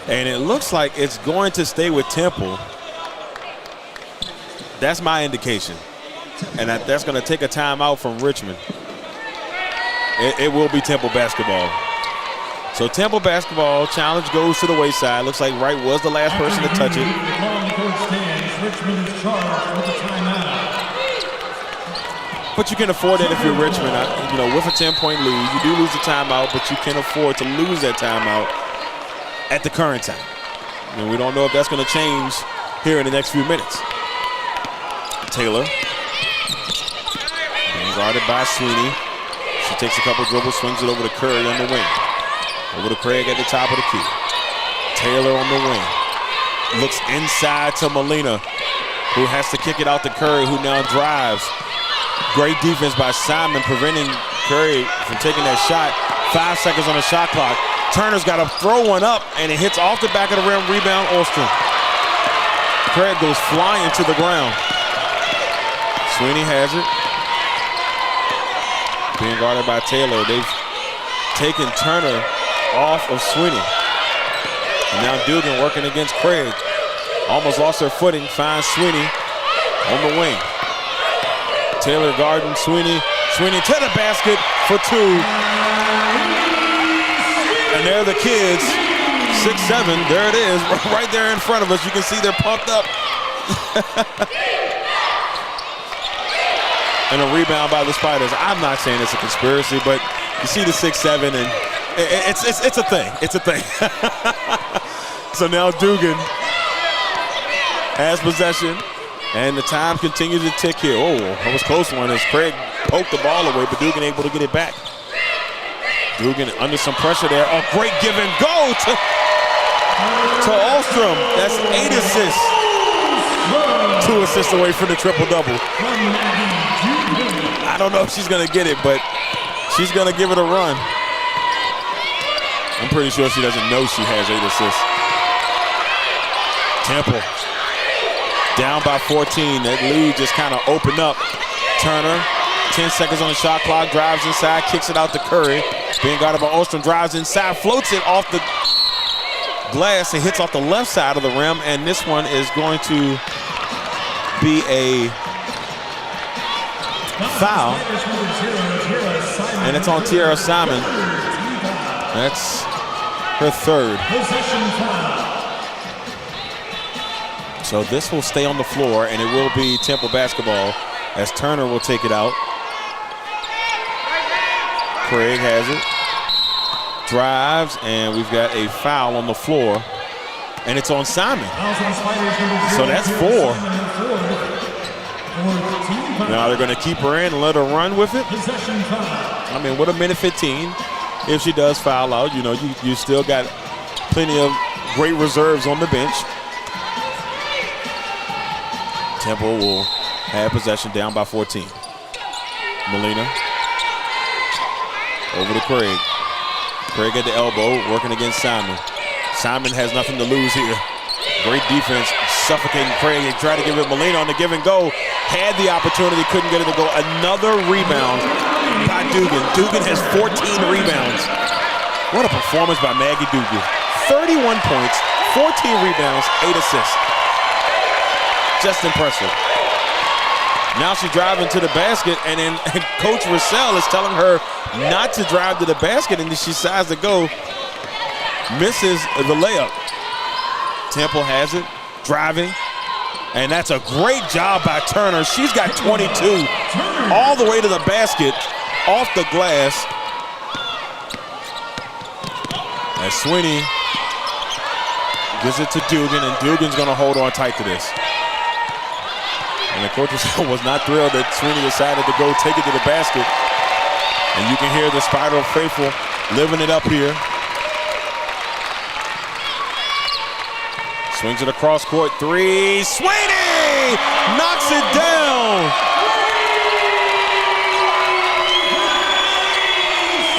And it looks like it's going to stay with Temple. That's my indication. And that's going to take a timeout from Richmond. It will be Temple basketball. So Temple basketball, challenge goes to the wayside. Looks like Wright was the last person to touch it. But you can afford that if you're Richmond. With a 10-point lead, you do lose the timeout, but you can afford to lose that timeout at the current time. And we don't know if that's going to change here in the next few minutes. Taylor. Guarded by Sweeney. She takes a couple dribbles, swings it over to Curry on the wing. Over to Craig at the top of the key. Taylor on the wing. Looks inside to Molina. who has to kick it out to Curry, who now drives. Great defense by Simon, preventing Curry from taking that shot. 5 seconds on the shot clock. Turner's got to throw one up, and it hits off the back of the rim. Rebound, Ostrom. Craig goes flying to the ground. Sweeney has it. Being guarded by Taylor. They've taken Turner off of Sweeney. And now Dugan working against Craig. Almost lost their footing. Finds Sweeney on the wing. Taylor guarding Sweeney. Sweeney to the basket for 2. And there are the kids. 6'7". There it is, right there in front of us. You can see they're pumped up. And a rebound by the Spiders. I'm not saying it's a conspiracy, but you see the 6'7", and it's a thing. It's a thing. So now Dugan has possession, and the time continues to tick here. Oh, that was a close one as Craig poked the ball away, but Dugan able to get it back. Dugan under some pressure there. Oh, great give and go to Ostrom. That's 8 assists. 2 assists away from the triple-double. I don't know if she's going to get it, but she's going to give it a run. I'm pretty sure she doesn't know she has 8 assists. Temple down by 14. That lead just kind of opened up. Turner, 10 seconds on the shot clock, drives inside, kicks it out to Curry. Being guarded by Ostrom, drives inside, floats it off the glass and hits off the left side of the rim, and this one is going to be a foul, and it's on Tierra Simon. That's her 3rd. So this will stay on the floor, and it will be Temple basketball as Turner will take it out. Craig has it, drives, and we've got a foul on the floor, and it's on Simon. So that's 4. Now they're going to keep her in and let her run with it. I mean, with a minute 15, if she does foul out, you know, you still got plenty of great reserves on the bench. Temple will have possession down by 14. Molina over to Craig. Craig at the elbow, working against Simon. Simon has nothing to lose here. Great defense, suffocating Craig. He tried to give it Molina on the give and go. Had the opportunity, couldn't get it to go. Another rebound by Dugan. Dugan has 14 rebounds. What a performance by Maggie Dugan. 31 points, 14 rebounds, 8 assists. Just impressive. Now she's driving to the basket, and then Coach Russell is telling her not to drive to the basket, and then she decides to go. Misses the layup. Temple has it, driving, and that's a great job by Turner. She's got 22 all the way to the basket, off the glass. As Sweeney gives it to Dugan, and Dugan's going to hold on tight to this. And the coach was not thrilled that Sweeney decided to go take it to the basket. And you can hear the Spider faithful living it up here. Swings it across court, 3. Sweeney knocks it down.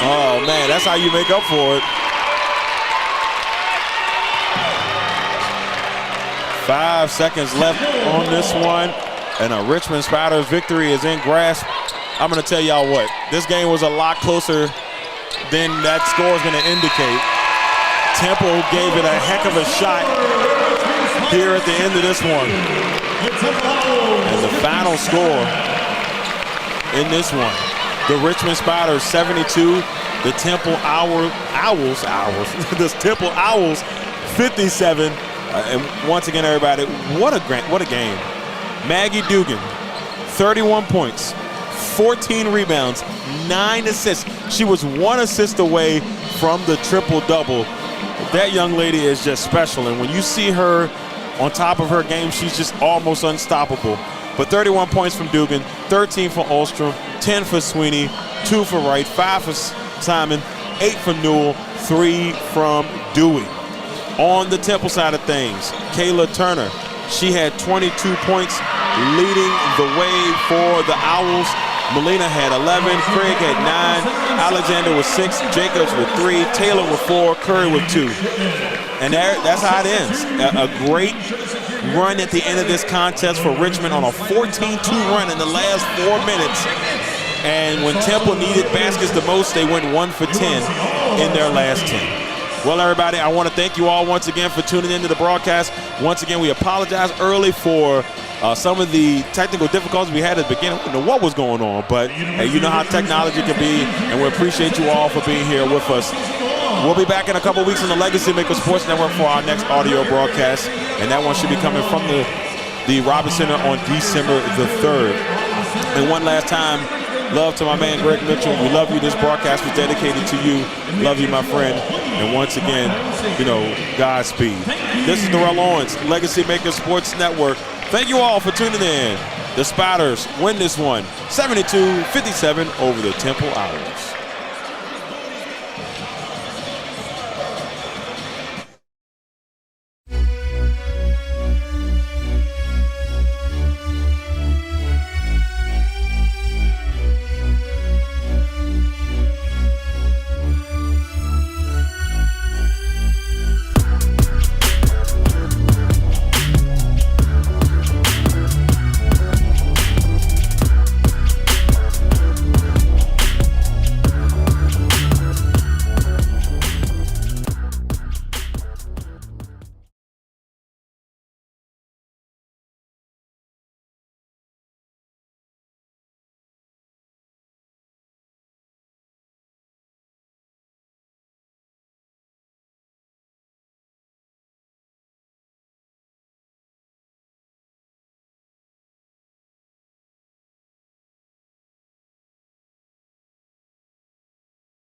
Oh, man, that's how you make up for it. 5 seconds left on this one. And a Richmond Spiders victory is in grasp. I'm going to tell y'all what, this game was a lot closer than that score is going to indicate. Temple gave it a heck of a shot here at the end of this one. And the final score in this one, the Richmond Spiders 72, the Temple Owls, the Temple Owls 57. And once again, everybody, what a game. Maggie Dugan, 31 points, 14 rebounds, 9 assists. She was 1 assist away from the triple-double. That young lady is just special, and when you see her on top of her game, she's just almost unstoppable. But 31 points from Dugan, 13 for Ostrom, 10 for Sweeney, 2 for Wright, 5 for Simon, 8 for Newell, 3 from Dewey. On the Temple side of things, Kayla Turner, She had 22 points, leading the way for the Owls. Melina had 11, Craig had 9, Alexander with 6, Jacobs with 3, Taylor with 4, Curry with 2. And that's how it ends. A great run at the end of this contest for Richmond on a 14-2 run in the last 4 minutes. And when Temple needed baskets the most, they went 1 for 10 in their last 10. Well, everybody, I want to thank you all once again for tuning into the broadcast. Once again, we apologize early for some of the technical difficulties we had at the beginning. We didn't know what was going on, but hey, you know how technology can be, and we appreciate you all for being here with us. We'll be back in a couple weeks on the LegacyMaker Sports Network for our next audio broadcast, and that one should be coming from the Robins Center on December the 3rd. And one last time, love to my man Greg Mitchell. We love you. This broadcast was dedicated to you. Love you, my friend. And once again, Godspeed. This is Darrell Owens, LegacyMaker Sports Network. Thank you all for tuning in. The Spiders win this one, 72-57 over the Temple Owls.